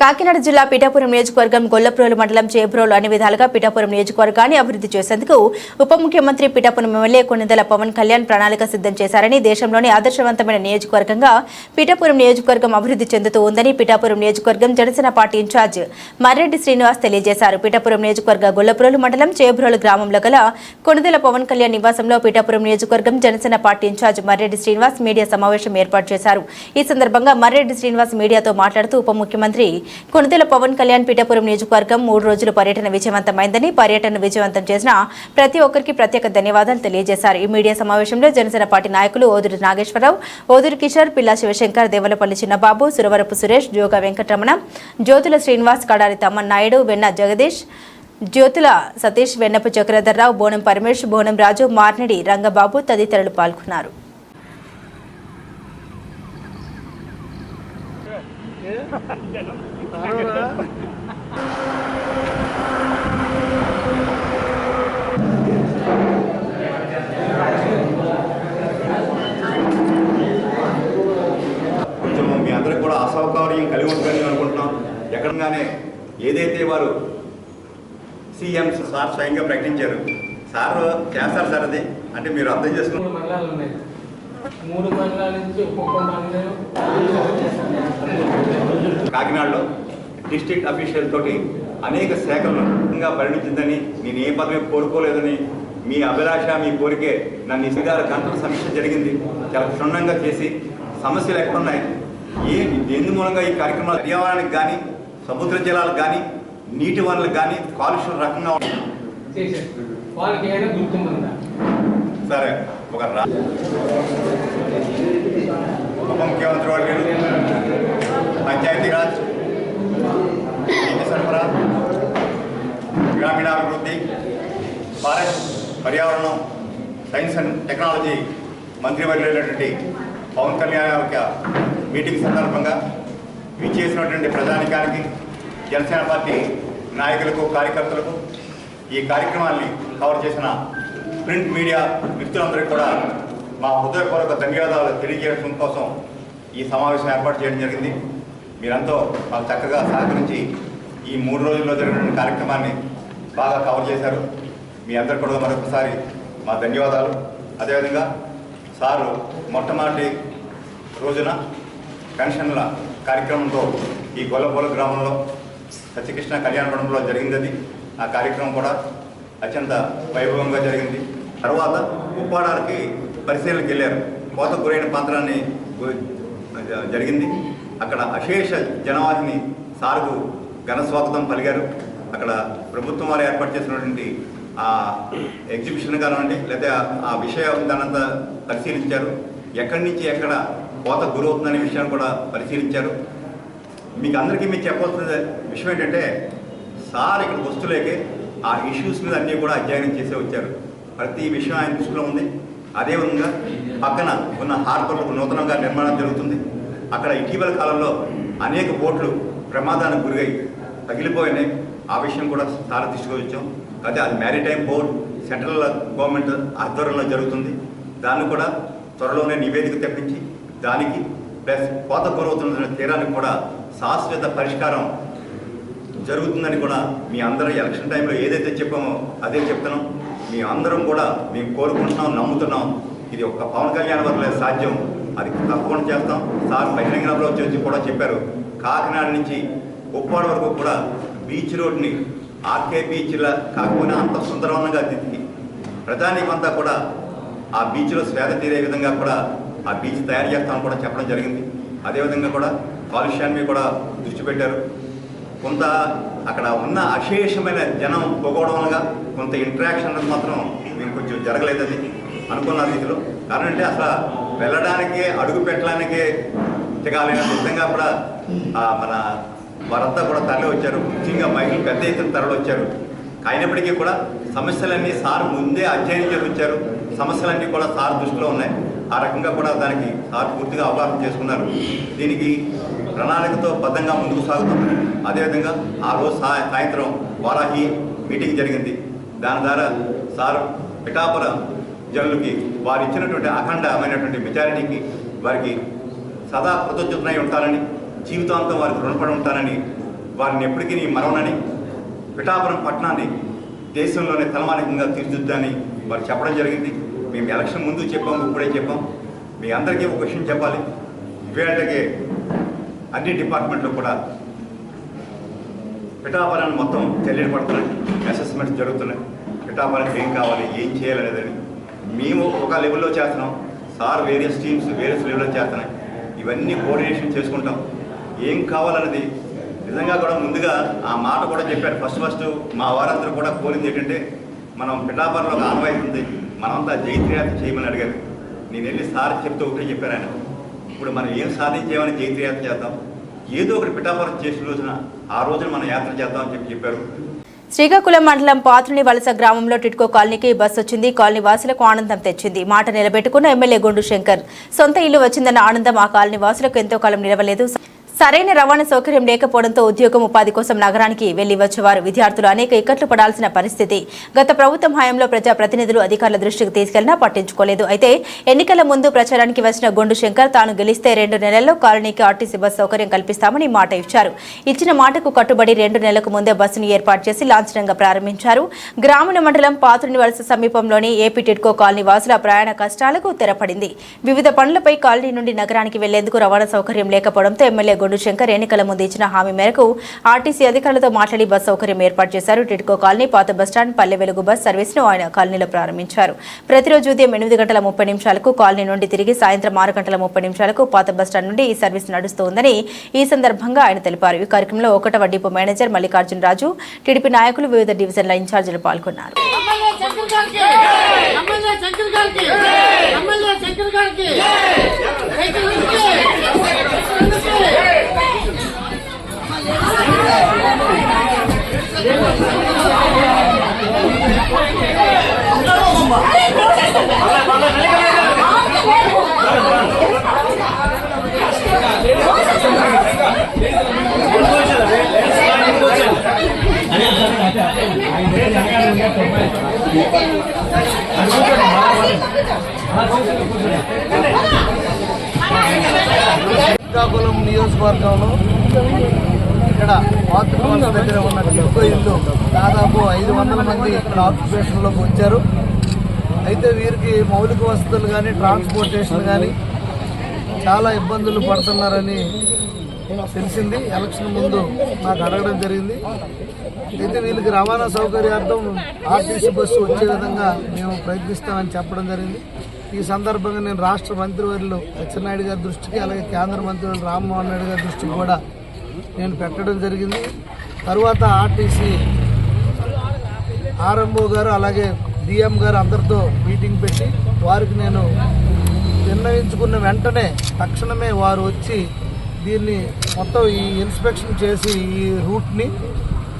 కాకినాడ జిల్లా పిఠాపురం నియోజకవర్గం గొల్లప్రోలు మండలం చేబ్రోలు అన్ని విధాలుగా పిఠాపురం నియోజకవర్గాన్ని అభివృద్ధి చేసేందుకు ఉప ముఖ్యమంత్రి పిఠాపురం ఎమ్మెల్యే కొణిదెల పవన్ కళ్యాణ్ ప్రణాళిక సిద్ధం చేశారని, దేశంలోని ఆదర్శవంతమైన నియోజకవర్గంగా పిఠాపురం నియోజకవర్గం అభివృద్ధి చెందుతూ ఉందని పిఠాపురం నియోజకవర్గం జనసేన పార్టీ ఇన్ఛార్జ్ మర్రెడ్డి శ్రీనివాస్ తెలియజేశారు. పిఠాపురం నియోజకవర్గ గొల్లప్రోలు మండలం చేబ్రోలు గ్రామంలో గల కొణిదెల పవన్ కళ్యాణ్ నివాసంలో పిఠాపురం నియోజకవర్గం Janasena party incharge Marreddy Srinivas media సమావేశం ఏర్పాటు చేశారు. ఈ సందర్భంగా మర్రెడ్డి శ్రీనివాస్ మీడియాతో మాట్లాడుతూ ఉప ముఖ్యమంత్రి కొణిదెల పవన్ కళ్యాణ్ పిఠాపురం నియోజకవర్గం 3 రోజుల పర్యటన విజయవంతమైందని, పర్యటన విజయవంతం చేసిన ప్రతి ఒక్కరికి ప్రత్యేక ధన్యవాదాలు తెలియజేశారు. ఈ మీడియా సమావేశంలో జనసేన పార్టీ నాయకులు ఓదూరి నాగేశ్వరరావు, ఓదూరి కిషోర్, పిల్లా శివశంకర్, దేవలపల్లి చిన్నబాబు, సురవరపు సురేష్, జోగా వెంకటరమణ, జ్యోతుల శ్రీనివాస్, కడారి తమ్మన్ నాయుడు, వెన్న జగదీష్, జ్యోతుల సతీష్, వెన్నపు చక్రధర్రావు, బోనం పరమేష్, బోనం రాజు, మార్నిడి రంగబాబు తదితరులు పాల్గొన్నారు. కొంచెం మీ అందరికి కూడా అసౌకర్యం కలిగి ఉంటుందని అనుకుంటున్నాం. ఎక్కడగానే ఏదైతే వారు సీఎం సార్ స్వయంగా ప్రకటించారు, సార్ చేస్తారు సార్, అది అంటే మీరు అర్థం చేసుకుని 3 మండలాలు ఉన్నాయి. 3 మండలాల నుంచి ఒక్కొక్క మండలం కాకినాడలో డిస్ట్రిక్ట్ అఫీషియల్ తోటి అనేక శాఖలను పరిణించిందని, నేను ఏ పదవి కోరుకోలేదని, మీ అభిలాష మీ కోరికే నన్ను 6 గంటల సమీక్ష జరిగింది. చాలా క్షుణ్ణంగా చేసి సమస్యలు ఎక్కడున్నాయి, ఎందు మూలంగా ఈ కార్యక్రమాలు పర్యావరణానికి కానీ, సముద్ర జలాలకు కానీ, నీటి వనరులకు కానీ కాలుష్యం రకంగా సరే ఒక ఉప ముఖ్యమంత్రి వర్యులు, పంచాయతీరాజ్, నీటి సరఫరా, గ్రామీణాభివృద్ధి, ఫారెస్ట్, పర్యావరణం, సైన్స్ అండ్ టెక్నాలజీ మంత్రివర్యులైనటువంటి పవన్ కళ్యాణ్ యొక్క మీటింగ్ సందర్భంగా విచ్చేసినటువంటి ప్రజానికానికి, జనసేన పార్టీ నాయకులకు, కార్యకర్తలకు, ఈ కార్యక్రమాన్ని కవర్ చేసిన ప్రింట్ మీడియా మిత్రులందరికీ కూడా మా హృదయపూర్వక ధన్యవాదాలు తెలియజేయడం కోసం ఈ సమావేశం ఏర్పాటు చేయడం జరిగింది. మీరంతా మాకు చక్కగా సహకరించి ఈ 3 రోజుల్లో జరిగిన కార్యక్రమాన్ని బాగా కవర్ చేశారు. మీ అందరికీ కూడా మరొకసారి మా ధన్యవాదాలు. అదేవిధంగా సారు మొట్టమొదటి రోజున పెన్షన్ల కార్యక్రమంతో ఈ గొల్లపూల గ్రామంలో సత్యకృష్ణ కళ్యాణ మండపంలో జరిగింది. ఆ కార్యక్రమం కూడా అత్యంత వైభవంగా జరిగింది. తర్వాత ఉప్పాడానికి పరిశీలనకి వెళ్ళారు. కోత గురైన ప్రాంతాన్ని జరిగింది. అక్కడ అశేష జనవాహిని సార్కు ఘన స్వాగతం పలికారు. అక్కడ ప్రభుత్వం వారు ఏర్పాటు చేసినటువంటి ఆ ఎగ్జిబిషన్ కానివ్వండి, లేదా ఆ విషయం దానంతా పరిశీలించారు. ఎక్కడి నుంచి ఎక్కడ కోత గురవుతుందనే విషయాన్ని కూడా పరిశీలించారు. మీకు అందరికీ మీరు చెప్పాల్సిన విషయం ఏంటంటే, సార్ ఇక్కడ వస్తులేకే ఆ ఇష్యూస్ మీద అన్నీ కూడా అధ్యయనం చేసే వచ్చారు. ప్రతి విషయం ఆయన దృష్టిలో ఉంది. అదేవిధంగా పక్కన ఉన్న హార్బర్లకు నూతనంగా నిర్మాణం జరుగుతుంది. అక్కడ ఇటీవల కాలంలో అనేక బోట్లు ప్రమాదానికి గురై తగిలిపోయినాయి. ఆ విషయం కూడా సార్ దృష్టికి వచ్చాం. అయితే అది మ్యారిటైమ్ బోర్డ్ సెంట్రల్ గవర్నమెంట్ ఆధ్వర్యంలో జరుగుతుంది. దాన్ని కూడా త్వరలోనే నివేదిక తెప్పించి దానికి ప్లస్ కోత గురవుతున్న తీరానికి కూడా శాశ్వత పరిష్కారం జరుగుతుందని కూడా మీ అందరూ ఎలక్షన్ టైంలో ఏదైతే చెప్పామో అదే చెప్తున్నాం. మీ అందరం కూడా మేము కోరుకుంటున్నాం, నమ్ముతున్నాం. ఇది ఒక పవన్ కళ్యాణ్ వల్ల సాధ్యం. అది తప్పకుండా చేస్తాం. సార్ బహిరంగంలో వచ్చి కూడా చెప్పారు. కాకినాడ నుంచి ఉప్పాడ వరకు కూడా బీచ్ రోడ్ని ఆర్కే బీచ్లా కాకపోయినా అంత సుందరవనంగా దిద్ది ప్రజానీకంతా కూడా ఆ బీచ్లో స్వేద తీరే విధంగా కూడా ఆ బీచ్ తయారు చేస్తామని కూడా చెప్పడం జరిగింది. అదేవిధంగా కూడా కాలుష్యాన్ని కూడా దృష్టి పెట్టారు. కొంత అక్కడ ఉన్న అశేషమైన జనం పోగొవడం వల్ల కొంత ఇంటరాక్షన్ మాత్రం మీకు కొంచెం జరగలేదు అది అనుకున్న రీతిలో. కారణం అంటే అసలు వెళ్ళడానికి, అడుగు పెట్టడానికే తిరగాలైన విధంగా కూడా మన వారంతా కూడా తరలి వచ్చారు. ముఖ్యంగా మహిళలు పెద్ద ఎత్తున తరలి వచ్చారు. అయినప్పటికీ కూడా సమస్యలన్నీ సార్ ముందే అధ్యయనం చేసి వచ్చారు. సమస్యలన్నీ కూడా సార్ దృష్టిలో ఉన్నాయి. ఆ రకంగా కూడా దానికి సార్ పూర్తిగా అవగాహన చేసుకున్నారు. దీనికి ప్రణాళికతో బద్ధంగా ముందుకు సాగుతాం. అదేవిధంగా ఆ రోజు సాయంత్రం వారాహి మీటింగ్ జరిగింది. దాని ద్వారా సార్ పిఠాపురం జనులకి వారు ఇచ్చినటువంటి అఖండమైనటువంటి మెజారిటీకి వారికి సదా కృతజ్ఞతనై ఉంటారని, జీవితాంతం వారికి రుణపడి ఉంటానని, వారిని ఎప్పటికీ మరవనని, పిఠాపురం పట్టణాన్ని దేశంలోనే తలమానికంగా తీర్చిదిద్దని వారు చెప్పడం జరిగింది. మేము ఎలక్షన్ ముందు చెప్పాం, ఇప్పుడే చెప్పాం. మీ అందరికీ ఒక విషయం చెప్పాలి. ఇవేళకి అన్ని డిపార్ట్మెంట్లో కూడా పిఠాపురాన్ని మొత్తం తెలియపడుతున్నాయి. అసెస్మెంట్స్ జరుగుతున్నాయి. పిఠాపురానికి ఏం కావాలి, ఏం చేయాలనేదని మేము ఒక లెవెల్లో చేస్తున్నాం. సార్ వేరియస్ టీమ్స్ వేరియస్ లెవెల్లో చేస్తున్నాయి. ఇవన్నీ కోఆర్డినేషన్ చేసుకుంటాం. ఏం కావాలన్నది నిజంగా కూడా ముందుగా ఆ మాట కూడా చెప్పారు. ఫస్ట్ మా వారందరూ కూడా కోరింది ఏంటంటే, మనం పిఠాపురంలో ఒక ఆనవాయితీ ఉంది, మనమంతా జైత్రయాత్ర చేయమని అడిగారు. నేను వెళ్ళి సార్ చెప్తే ఒకటే చెప్పారు ఆయన. ఇప్పుడు మనం ఏం సాధించేమని జైత్రయాత్ర చేద్దాం, ఏదో ఒకటి పిఠాపురం చేసిన రోజున ఆ రోజున మనం యాత్ర చేద్దామని చెప్పారు. శ్రీకాకుళం మండలం పాత్రుని వలస గ్రామంలో టిట్కో కాలనీకి బస్సు వచ్చింది. కాలనీ వాసులకు ఆనందం తెచ్చింది. మాట నిలబెట్టుకున్న ఎమ్మెల్యే గొండు శంకర్. సొంత ఇల్లు వచ్చిందన్న ఆనందం ఆ కాలనీ వాసులకు ఎంతో కాలం నిలవలేదు. సరైన రవాణా సౌకర్యం లేకపోవడంతో ఉద్యోగం, ఉపాధి కోసం నగరానికి వెళ్లి వచ్చేవారు విద్యార్థులు అనేక ఇక్కట్లు పడాల్సిన పరిస్థితి. గత ప్రభుత్వం హయాంలో ప్రజాప్రతినిధులు అధికారుల దృష్టికి తీసుకెళ్లినా పట్టించుకోలేదు. అయితే ఎన్నికల ముందు ప్రచారానికి వచ్చిన గొండు శంకర్ తాను గెలిస్తే 2 నెలల్లో కాలనీకి ఆర్టీసీ బస్ సౌకర్యం కల్పిస్తామని మాట ఇచ్చారు. ఇచ్చిన మాటకు కట్టుబడి 2 నెలలకు ముందే బస్సును ఏర్పాటు చేసి లాంఛనంగా ప్రారంభించారు. గ్రామీణ మండలం పాత్రుని వలస సమీపంలోని ఏపీ టిట్కో కాలనీ వాసుల ప్రయాణ కష్టాలకు తెరపడింది. వివిధ పనులపై కాలనీ నుండి నగరానికి వెళ్లేందుకు రవాణా సౌకర్యం లేకపోవడంతో ఎమ్మెల్యే గొండు శంకర్ ఎన్నికల ముందు ఇచ్చిన హామీ మేరకు ఆర్టీసీ అధికారులతో మాట్లాడి బస్ సౌకర్యం ఏర్పాటు చేశారు. టిడ్కో కాలనీ, పాత బస్టాండ్, పల్లె వెలుగు బస్ సర్వీస్ను ఆయన కాలనీలో ప్రారంభించారు. ప్రతిరోజు ఉదయం 8:30 కాలనీ నుండి తిరిగి సాయంత్రం 6:30 పాత బస్టాండ్ నుండి ఈ సర్వీస్ నడుస్తోందని ఈ సందర్భంగా ఆయన తెలిపారు. ఈ కార్యక్రమంలో 1వ డిపో మేనేజర్ మల్లికార్జున రాజు, టీడీపీ నాయకులు, వివిధ డివిజన్ల ఇన్ఛార్జీలు పాల్గొన్నారు. శ్రీకాకుళం నియోజకవర్గంలో ఇక్కడ వాతుల దగ్గర ఉన్న టిడ్కో ఇల్లు దాదాపు 500 మంది ఇక్కడ ఆక్యుపేషన్లోకి వచ్చారు. అయితే వీరికి మౌలిక వసతులు కానీ ట్రాన్స్పోర్టేషన్ కానీ చాలా ఇబ్బందులు పడుతున్నారని తెలిసింది. ఎలక్షన్ ముందు నాకు అడగడం జరిగింది. అయితే వీళ్ళకి రవాణా సౌకర్యార్థం ఆర్టీసీ బస్సు వచ్చే విధంగా మేము ప్రయత్నిస్తామని చెప్పడం జరిగింది. ఈ సందర్భంగా నేను రాష్ట్ర మంత్రివర్యులు అచ్చెన్నాయుడు గారి దృష్టికి, అలాగే కేంద్ర మంత్రివర్యులు రామ్మోహన్ నాయుడు గారి దృష్టికి కూడా నేను పెట్టడం జరిగింది. తరువాత ఆర్టీసీ ఆర్ఎంఓ గారు అలాగే డిఎం గారు అందరితో మీటింగ్ పెట్టి వారికి నేను నిర్ణయించుకున్న వెంటనే తక్షణమే వారు వచ్చి దీన్ని మొత్తం ఈ ఇన్స్పెక్షన్ చేసి ఈ రూట్ని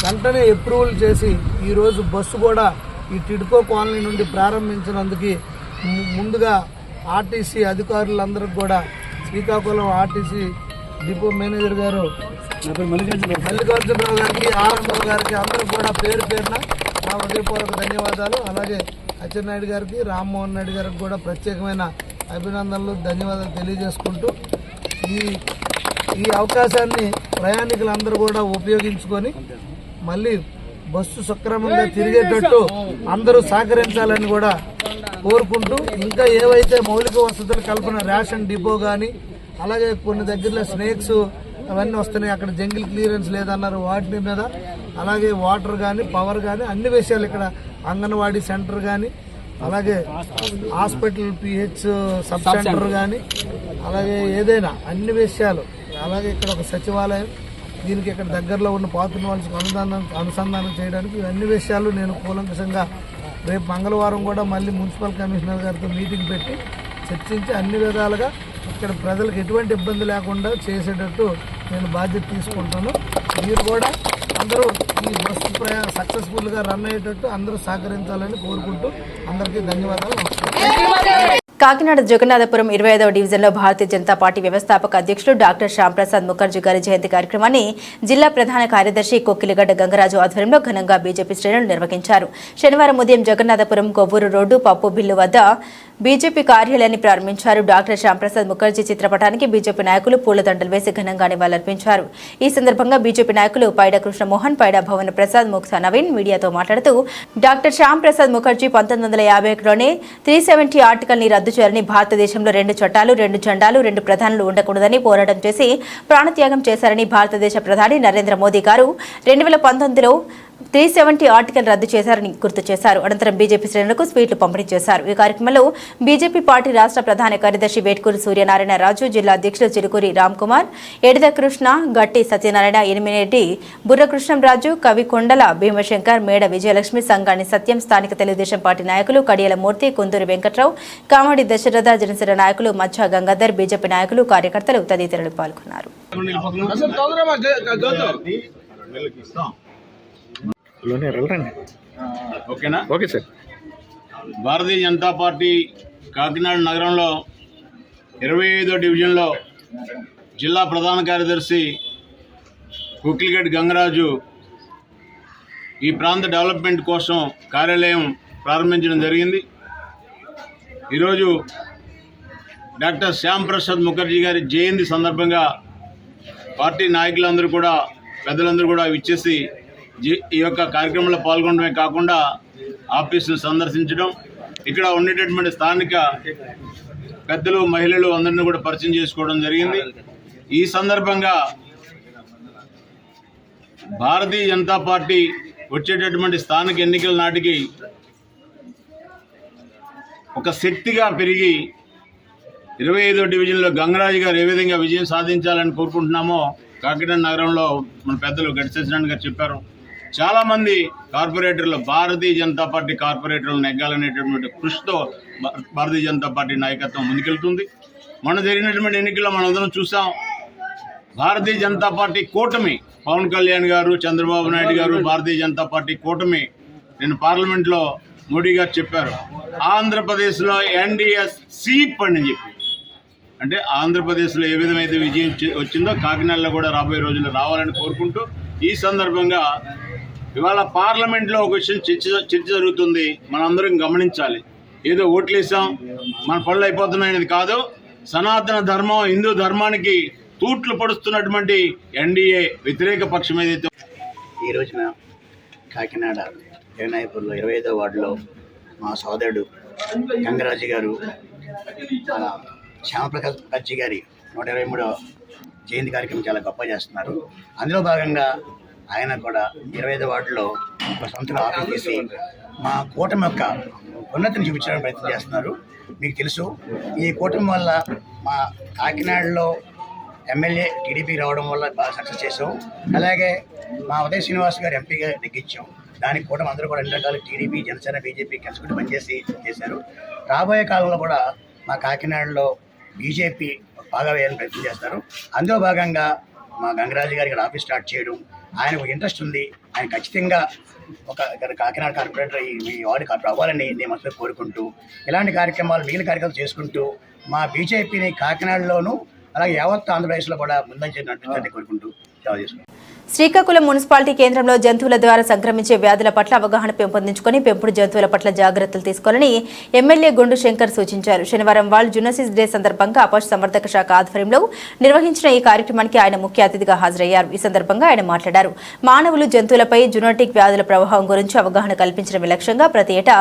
వెంటనే అప్రూవల్ చేసి ఈరోజు బస్సు కూడా ఈ టిడ్కో కాలనీ నుండి ప్రారంభించినందుకు ముందుగా ఆర్టీసీ అధికారులందరికీ కూడా శ్రీకాకుళం ఆర్టీసీ డిపో మేనేజర్ గారు మల్లికార్జునరావు గారికి, ఆర్ఎంఓ గారికి అందరికీ కూడా పేరు పేరున నా హృదయపూర్వక ధన్యవాదాలు. అలాగే అచ్చెన్నాయుడు గారికి, రామ్మోహన్ నాయుడు గారికి కూడా ప్రత్యేకమైన అభినందనలు, ధన్యవాదాలు తెలియజేసుకుంటూ ఈ అవకాశాన్ని ప్రయాణికులందరూ కూడా ఉపయోగించుకొని మళ్ళీ బస్సు సక్రమంగా తిరిగేటట్టు అందరూ సహకరించాలని కూడా కోరుకుంటూ, ఇంకా ఏవైతే మౌలిక వసతులు కల్పన రేషన్ డిపో కానీ, అలాగే కొన్ని దగ్గరలో స్నేక్స్ అవన్నీ వస్తున్నాయి, అక్కడ జంగిల్ క్లియరెన్స్ లేదన్నారు, వాటి మీద అలాగే వాటర్ కానీ, పవర్ కానీ అన్ని విషయాలు ఇక్కడ అంగన్వాడీ సెంటర్ కానీ, అలాగే హాస్పిటల్ పిహెచ్ సబ్ సెంటర్ కానీ, అలాగే ఏదైనా అన్ని విషయాలు, అలాగే ఇక్కడ ఒక సచివాలయం, దీనికి ఇక్కడ దగ్గరలో ఉన్న పాత్ర వాళ్ళకి అనుసంధానం చేయడానికి ఇవన్నీ విషయాలు నేను కూలంకషంగా రేపు మంగళవారం కూడా మళ్ళీ మున్సిపల్ కమిషనర్ గారితో మీటింగ్ పెట్టి చర్చించి అన్ని విధాలుగా ఇక్కడ ప్రజలకు ఎటువంటి ఇబ్బంది లేకుండా చేసేటట్టు నేను బాధ్యత తీసుకుంటాను. మీరు కూడా అందరూ ఈ బస్సు ప్రయాణం సక్సెస్ఫుల్గా రన్ అయ్యేటట్టు అందరూ సహకరించాలని కోరుకుంటూ అందరికీ ధన్యవాదాలు. కాకినాడ జగన్నాథపురం 25వ డివిజన్లో భారతీయ జనతా పార్టీ వ్యవస్థాపక అధ్యక్షుడు డాక్టర్ శ్యాంప్రసాద్ ముఖర్జీ గారి జయంతి కార్యక్రమాన్ని జిల్లా ప్రధాన కార్యదర్శి కొక్కిలిగడ్డ గంగరాజు ఆధ్వర్యంలో ఘనంగా బీజేపీ శ్రేణులు నిర్వహించారు. శనివారం ఉదయం జగన్నాథపురం కొవ్వూరు రోడ్డు పప్పు బిల్లు వద్ద బీజేపీ కార్యాలయాన్ని ప్రారంభించారు. డాక్టర్ శ్యాంప్రసాద్ ముఖర్జీ చిత్రపటానికి బీజేపీ నాయకులు పూలదండలు వేసి ఘనంగా నివాళులర్పించారు. ఈ సందర్భంగా బీజేపీ నాయకులు పైడ కృష్ణమోహన్, పైడ భవన ప్రసాద్, ముక్తా నవీన్ మీడియాతో మాట్లాడుతూ డాక్టర్ శ్యాంప్రసాద్ ముఖర్జీ 1951లోనే 370 ఆర్టికల్ ని రద్దు చేయాలని, భారతదేశంలో 2 చట్టాలు, 2 జెండాలు, 2 ప్రధానులు ఉండకూడదని పోరాటం చేసి ప్రాణత్యాగం చేశారని, భారతదేశ ప్రధాని నరేంద్ర మోదీ గారు 2019లో 370 ఆర్టికల్ రద్దు చేశారని గుర్తు చేశారు. అనంతరం బీజేపీ శ్రేణులకు స్వీట్లు పంపిణీ చేశారు. ఈ కార్యక్రమంలో బీజేపీ పార్టీ రాష్ట్ర ప్రధాన కార్యదర్శి వేట్కూరి సూర్యనారాయణ రాజు, జిల్లా అధ్యక్షులు చిలుకూరి రామ్కుమార్, ఎడిద కృష్ణ, గట్టి సత్యనారాయణ, ఎనిమినేటి బుర్రకృష్ణంరాజు, కవి కొండల భీమశంకర్, మేడ విజయలక్ష్మి, సంగాని సత్యం, స్థానిక తెలుగుదేశం పార్టీ నాయకులు కడియల మూర్తి, కుందూరి వెంకట్రావు, కామడి దశరథ, జనసేన నాయకులు మచ్చ గంగాధర్, బీజేపీ నాయకులు, కార్యకర్తలు తదితరులు పాల్గొన్నారు. ఓకేనా? Okay sir. భారతీయ జనతా పార్టీ కాకినాడ నగరంలో 25వ డివిజన్లో జిల్లా ప్రధాన కార్యదర్శి కొక్కిలిగడ్డ గంగరాజు ఈ ప్రాంత డెవలప్మెంట్ కోసం కార్యాలయం ప్రారంభించడం జరిగింది. ఈరోజు డాక్టర్ శ్యాంప్రసాద్ ముఖర్జీ గారి జయంతి సందర్భంగా పార్టీ నాయకులందరూ కూడా, పెద్దలందరూ కూడా ఇచ్చేసి ఈ యొక్క కార్యక్రమంలో పాల్గొనడమే కాకుండా ఆఫీసును సందర్శించడం, ఇక్కడ ఉండేటటువంటి స్థానిక పెద్దలు, మహిళలు అందరినీ కూడా పరిచయం చేసుకోవడం జరిగింది. ఈ సందర్భంగా భారతీయ జనతా పార్టీ వచ్చేటటువంటి స్థానిక ఎన్నికల నాటికి ఒక శక్తిగా పెరిగి 25వ డివిజన్లో గంగరాజు గారు ఏ విధంగా విజయం సాధించాలని కోరుకుంటున్నామో కాకినాడ నగరంలో మన పెద్దలు గడి సత్యనారాయణ గారు చెప్పారు. చాలామంది కార్పొరేటర్లు భారతీయ జనతా పార్టీ కార్పొరేటర్లు నెగ్గాలనేటటువంటి కృషితో భారతీయ జనతా పార్టీ నాయకత్వం ముందుకెళ్తుంది. మొన్న జరిగినటువంటి ఎన్నికల్లో మనందరం చూసాం. భారతీయ జనతా పార్టీ కూటమి, పవన్ కళ్యాణ్ గారు, చంద్రబాబు నాయుడు గారు, భారతీయ జనతా పార్టీ కూటమి నేను పార్లమెంట్లో మోడీ గారు చెప్పారు, ఆంధ్రప్రదేశ్లో ఎన్డీఎస్ సీప్ అని చెప్పి. అంటే ఆంధ్రప్రదేశ్లో ఏ విధమైతే విజయం వచ్చిందో కాకినాడలో కూడా రాబోయే రోజుల్లో రావాలని కోరుకుంటూ ఈ సందర్భంగా ఇవాళ పార్లమెంట్లో ఒక విషయం చర్చ జరుగుతుంది. మనందరం గమనించాలి. ఏదో ఓట్లేసాం మన పనులు అయిపోతున్నాయనేది కాదు. సనాతన ధర్మం, హిందూ ధర్మానికి తూట్లు పడుస్తున్నటువంటి ఎన్డీఏ వ్యతిరేక పక్షం ఏదైతే ఈ రోజున కాకినాడ జగన్నాయపూర్లో 25వ వార్డులో మా సోదరుడు గంగరాజు గారు శ్యామప్రకాష్ ముఖర్జీ గారి 123వ జయంతి కార్యక్రమం చాలా గొప్ప చేస్తున్నారు. అందులో భాగంగా ఆయన కూడా 25వ వార్డులో ఒక సొంతగా ఆఫీస్ తీసి మా కూటమి యొక్క ఉన్నతిని చూపించడానికి ప్రయత్నం చేస్తున్నారు. మీకు తెలుసు, ఈ కూటమి వల్ల మా కాకినాడలో ఎమ్మెల్యే టీడీపీ రావడం వల్ల బాగా సక్సెస్ చేసాం. అలాగే మా ఉదయ్ శ్రీనివాస్ గారు ఎంపీగా నెగ్గించాం. దానికి కూడా అందరూ కూడా అన్ని రకాల టీడీపీ, జనసేన, బీజేపీ కలుసుకుంటూ పనిచేసి చేశారు. రాబోయే కాలంలో కూడా మా కాకినాడలో బీజేపీ బాగా వేయాలని ప్రయత్నం చేస్తారు. అందులో భాగంగా మా గంగరాజు గారికి ఆఫీస్ స్టార్ట్ చేయడం, ఆయనకు ఇంట్రెస్ట్ ఉంది. ఆయన ఖచ్చితంగా ఒక కాకినాడ కార్పొరేటర్ ఈ వార్డు కార్పొరేటర్ అవ్వాలని నేను అసలు కోరుకుంటూ ఇలాంటి కార్యక్రమాలు మిగిలిన కార్యక్రమాలు చేసుకుంటూ మా బీజేపీని కాకినాడలోనూ అలాగే యావత్ ఆంధ్రప్రదేశ్లో కూడా ముందంజ నడిపించాలని కోరుకుంటూ సేవ చేసుకుంటాం. శ్రీకాకుళం మున్సిపాలిటీ కేంద్రంలో జంతువుల ద్వారా సంక్రమించే వ్యాధుల పట్ల అవగాహన పెంపొందించుకొని పెంపుడు జంతువుల పట్ల జాగ్రత్తలు తీసుకోవాలని ఎమ్మెల్యే గొండు శంకర్ సూచించారు. శనివారం వరల్డ్ జూనోసిస్ డే సందర్భంగా పశు సంవర్ధక శాఖ ఆధ్వర్యంలో నిర్వహించిన ఈ కార్యక్రమానికి ఆయన ముఖ్య అతిథిగా హాజరయ్యారు. ఈ సందర్భంగా ఆయన మాట్లాడారు. మానవులు జంతువులపై జునోటిక్ వ్యాధుల ప్రభావం గురించి అవగాహన కల్పించడం లక్ష్యంగా ప్రతి ఏటా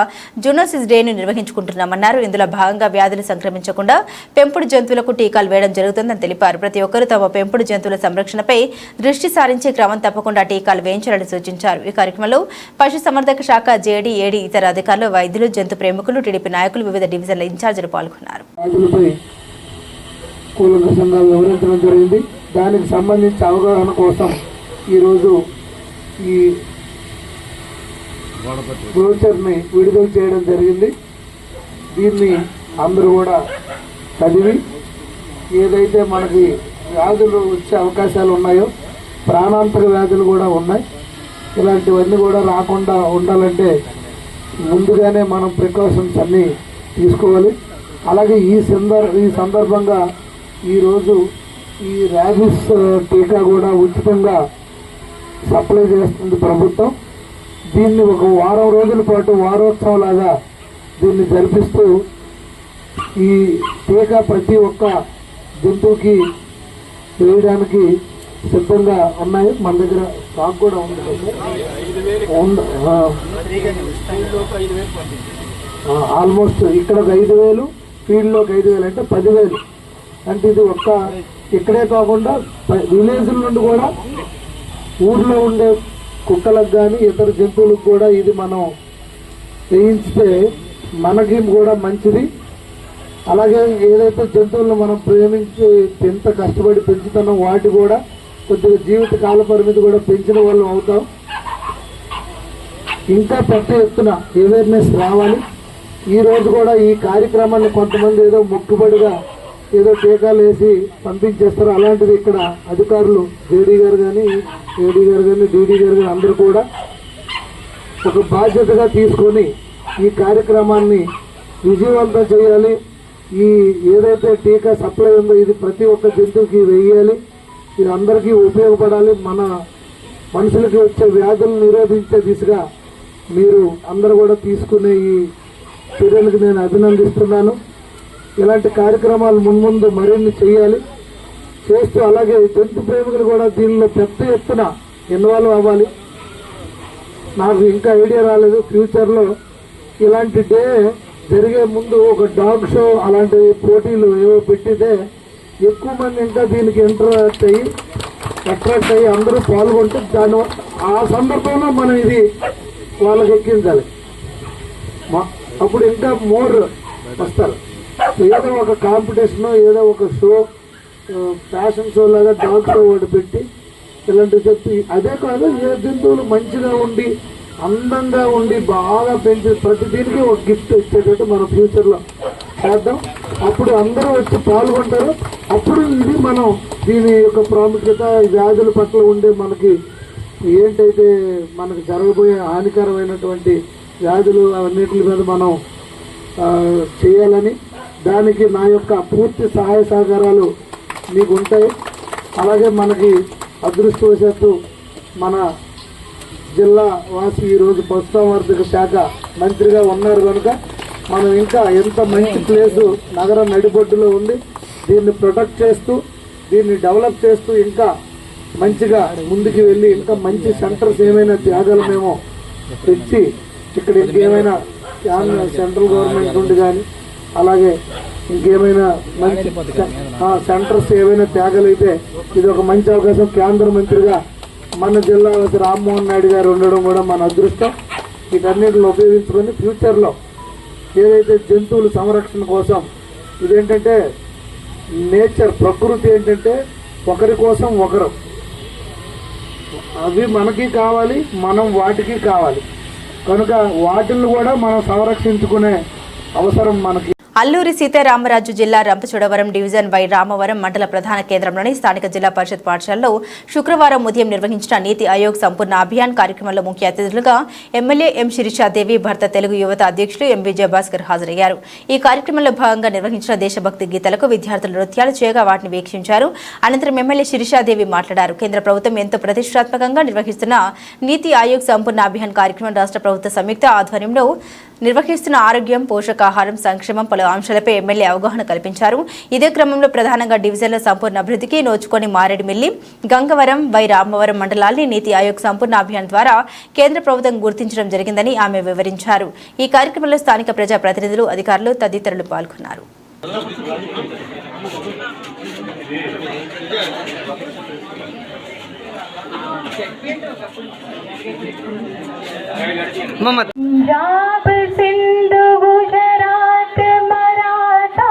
జూనోసిస్ డేను నిర్వహించుకుంటున్నామన్నారు. ఇందులో భాగంగా వ్యాధులు సంక్రమించకుండా పెంపుడు జంతువులకు టీకాలు వేయడం జరుగుతుందని తెలిపారు. ప్రతి ఒక్కరూ తమ పెంపుడు జంతువుల సంరక్షణపై దృష్టి సారించి క్రమం తప్పకుండా టీకాలు వేయించాలని సూచించారు. ఈ కార్యక్రమంలో పశు సంవర్ధక శాఖ జేడీ, ఏడీ, ఇతర అధికారులు, వైద్యులు, జంతు ప్రేమికులు, టీడీపీ నాయకులు, వివిధ డివిజన్ల ఇన్ఛార్జీలు పాల్గొన్నారు. వివరించడం జరిగింది. దానికి సంబంధించి అవగాహన కోసం ఈరోజు ఈ బ్రోచర్ని విడుదల చేయడం జరిగింది. దీన్ని అందరూ కూడా చదివి ఏదైతే మనకి వ్యాధులు వచ్చే అవకాశాలు ఉన్నాయో, ప్రాణాంతక వ్యాధులు కూడా ఉన్నాయి, ఇలాంటివన్నీ కూడా రాకుండా ఉండాలంటే ముందుగానే మనం ప్రికాషన్స్ అన్నీ తీసుకోవాలి. అలాగే ఈ సందర్భంగా ఈరోజు ఈ ర్యాబిస్ టీకా కూడా ఉచితంగా సప్లై చేస్తుంది ప్రభుత్వం. దీన్ని ఒక వారం రోజుల పాటు వారోత్సవంలాగా దీన్ని జరిపిస్తూ ఈ టీకా ప్రతి ఒక్క జంతువుకి వేయడానికి సిద్ధంగా ఉన్నాయి. మన దగ్గర స్టాక్ కూడా ఉంది. ఆల్మోస్ట్ ఇక్కడ ఒక 5,000, ఫీల్డ్లోకి 5,000 అంటే 10,000. అంటే ఇది ఒక్క ఇక్కడే కాకుండా విలేజ్ల నుండి కూడా ఊర్లో ఉండే కుక్కలకు కానీ ఇతర జంతువులకు కూడా ఇది మనం వేయించితే మనకి కూడా మంచిది. అలాగే ఏదైతే జంతువులను మనం ప్రేమించి ఎంత కష్టపడి పెంచుతున్నాం వాటి కూడా కొద్దిగా జీవిత కాల పరిమితి కూడా పెంచిన వాళ్ళు అవుతాం. ఇంకా పెద్ద ఎత్తున అవేర్నెస్ రావాలి. ఈరోజు కూడా ఈ కార్యక్రమాన్ని కొంతమంది ఏదో మొక్కుబడిగా ఏదో టీకాలు వేసి పంపించేస్తారు. అలాంటిది ఇక్కడ అధికారులు జేడీ గారు కానీ, ఏడీ గారు కానీ, డీడీ గారు కానీ అందరూ కూడా ఒక బాధ్యతగా తీసుకొని ఈ కార్యక్రమాన్ని విజయవంతం చేయాలి. ఈ ఏదైతే టీకా సప్లై ఉందో ఇది ప్రతి ఒక్క జంతువుకి వేయాలి. ఇది అందరికీ ఉపయోగపడాలి. మన మనుషులకి వచ్చే వ్యాధులను నిరోధించే దిశగా మీరు అందరూ కూడా తీసుకునే ఈ చర్యలకు నేను అభినందిస్తున్నాను. ఇలాంటి కార్యక్రమాలు మున్ముందు మరిన్ని చేయాలి. చేస్తూ అలాగే జంతు ప్రేమికులు కూడా దీనిలో పెద్ద ఎత్తున ఇన్వాల్వ్ అవ్వాలి. నాకు ఇంకా ఐడియా రాలేదు. ఫ్యూచర్లో ఇలాంటి డే జరిగే ముందు ఒక డాగ్ షో అలాంటి పోటీలు ఏవో పెట్టితే ఎక్కువ మంది ఇంకా దీనికి అట్రాక్ట్ అయ్యి అందరూ పాల్గొంటే దాని ఆ సందర్భంలో మనం ఇది వాళ్ళకి ఎక్కించాలి. అప్పుడు ఇంకా మోర్ వస్తారు. ఏదో ఒక కాంపిటీషన్, ఏదో ఒక షో, ఫ్యాషన్ షో లాగా డాగ్ షో ఒకటి పెట్టి ఇలాంటివి చెప్పి, అదే కాదు ఏ జంతువులు మంచిగా ఉండి అందంగా ఉండి బాగా పెంచి ప్రతి దీనికి ఒక గిఫ్ట్ ఇచ్చేటట్టు మనం ఫ్యూచర్లో చేద్దాం. అప్పుడు అందరూ వచ్చి పాల్గొంటారు. అప్పుడు ఇది మనం దీని యొక్క ప్రాముఖ్యత, వ్యాధుల పట్ల ఉండే మనకి ఏంటైతే మనకు జరగబోయే హానికరమైనటువంటి వ్యాధులు అన్నిటి మీద మనం చేయాలని, దానికి నా యొక్క పూర్తి సహాయ సహకారాలు మీకు ఉంటాయి. అలాగే మనకి అదృష్టవశాత్తు మన జిల్లా వాసి ఈరోజు పశుసంవర్ధక శాఖ మంత్రిగా ఉన్నారు కనుక మనం ఇంకా ఎంత మంచి ప్లేసు నగరం నడిబొడ్డులో ఉంది, దీన్ని ప్రొటెక్ట్ చేస్తూ దీన్ని డెవలప్ చేస్తూ ఇంకా మంచిగా ముందుకు వెళ్ళి ఇంకా మంచి సెంటర్స్ ఏమైనా త్యాగాలు మేము తెచ్చి ఇక్కడ ఇంకేమైనా సెంట్రల్ గవర్నమెంట్ నుండి కానీ అలాగే ఇంకేమైనా మంచి సెంటర్స్ ఏమైనా త్యాగాలైతే ఇది ఒక మంచి అవకాశం. కేంద్ర మంత్రిగా మన జిల్లా రామ్మోహన్ నాయుడు గారు ఉండడం కూడా మన అదృష్టం. వీటన్నిటిని ఉపయోగించుకొని ఫ్యూచర్లో ఏదైతే జంతువుల సంరక్షణ కోసం ఇదేంటంటే నేచర్, ప్రకృతి ఏంటంటే ఒకరి కోసం ఒకరు, అవి మనకి కావాలి, మనం వాటికి కావాలి కనుక వాటిని కూడా మనం సంరక్షించుకునే అవసరం మనకి. అల్లూరి సీతారామరాజు జిల్లా రంపచోడవరం డివిజన్ వై రామవరం మండల ప్రధాన కేంద్రంలోని స్థానిక జిల్లా పరిషత్ పాఠశాలలో శుక్రవారం ఉదయం నిర్వహించిన నీతి ఆయోగ్ సంపూర్ణ అభియాన్ కార్యక్రమంలో ముఖ్య అతిథులుగా ఎమ్మెల్యే ఎం శిరీషాదేవి, భర్త తెలుగు యువత అధ్యక్షులు ఎం విజయభాస్కర్ హాజరయ్యారు. ఈ కార్యక్రమంలో భాగంగా నిర్వహించిన దేశభక్తి గీతాలకు విద్యార్థులు నృత్యాలు చేయగా వాటిని వీక్షించారు. అనంతరం ఎమ్మెల్యే శిరీషాదేవి మాట్లాడారు. కేంద్ర ప్రభుత్వం ఎంతో ప్రతిష్టాత్మకంగా నిర్వహిస్తున్న నీతి ఆయోగ్ సంపూర్ణ అభియాన్ కార్యక్రమం రాష్ట్ర ప్రభుత్వ సంయుక్త ఆధ్వర్యంలో నిర్వహిస్తున్న ఆరోగ్యం, పోషకాహారం, సంక్షేమం పలు అంశాలపై ఎమ్మెల్యే అవగాహన కల్పించారు. ఇదే క్రమంలో ప్రధానంగా డివిజన్ల సంపూర్ణ అభివృద్ధికి నోచుకొని మారేడుమిల్లి, గంగవరం, వై రామవరం మండలాల్ని నీతి ఆయోగ్ సంపూర్ణ అభియాన్ ద్వారా కేంద్ర ప్రభుత్వం గుర్తించడం జరిగిందని ఆమె వివరించారు. ఈ కార్యక్రమంలో స్థానిక ప్రజా ప్రతినిధులు, అధికారులు తదితరులు పాల్గొన్నారు. पंजाब सिंध गुजरात मराठा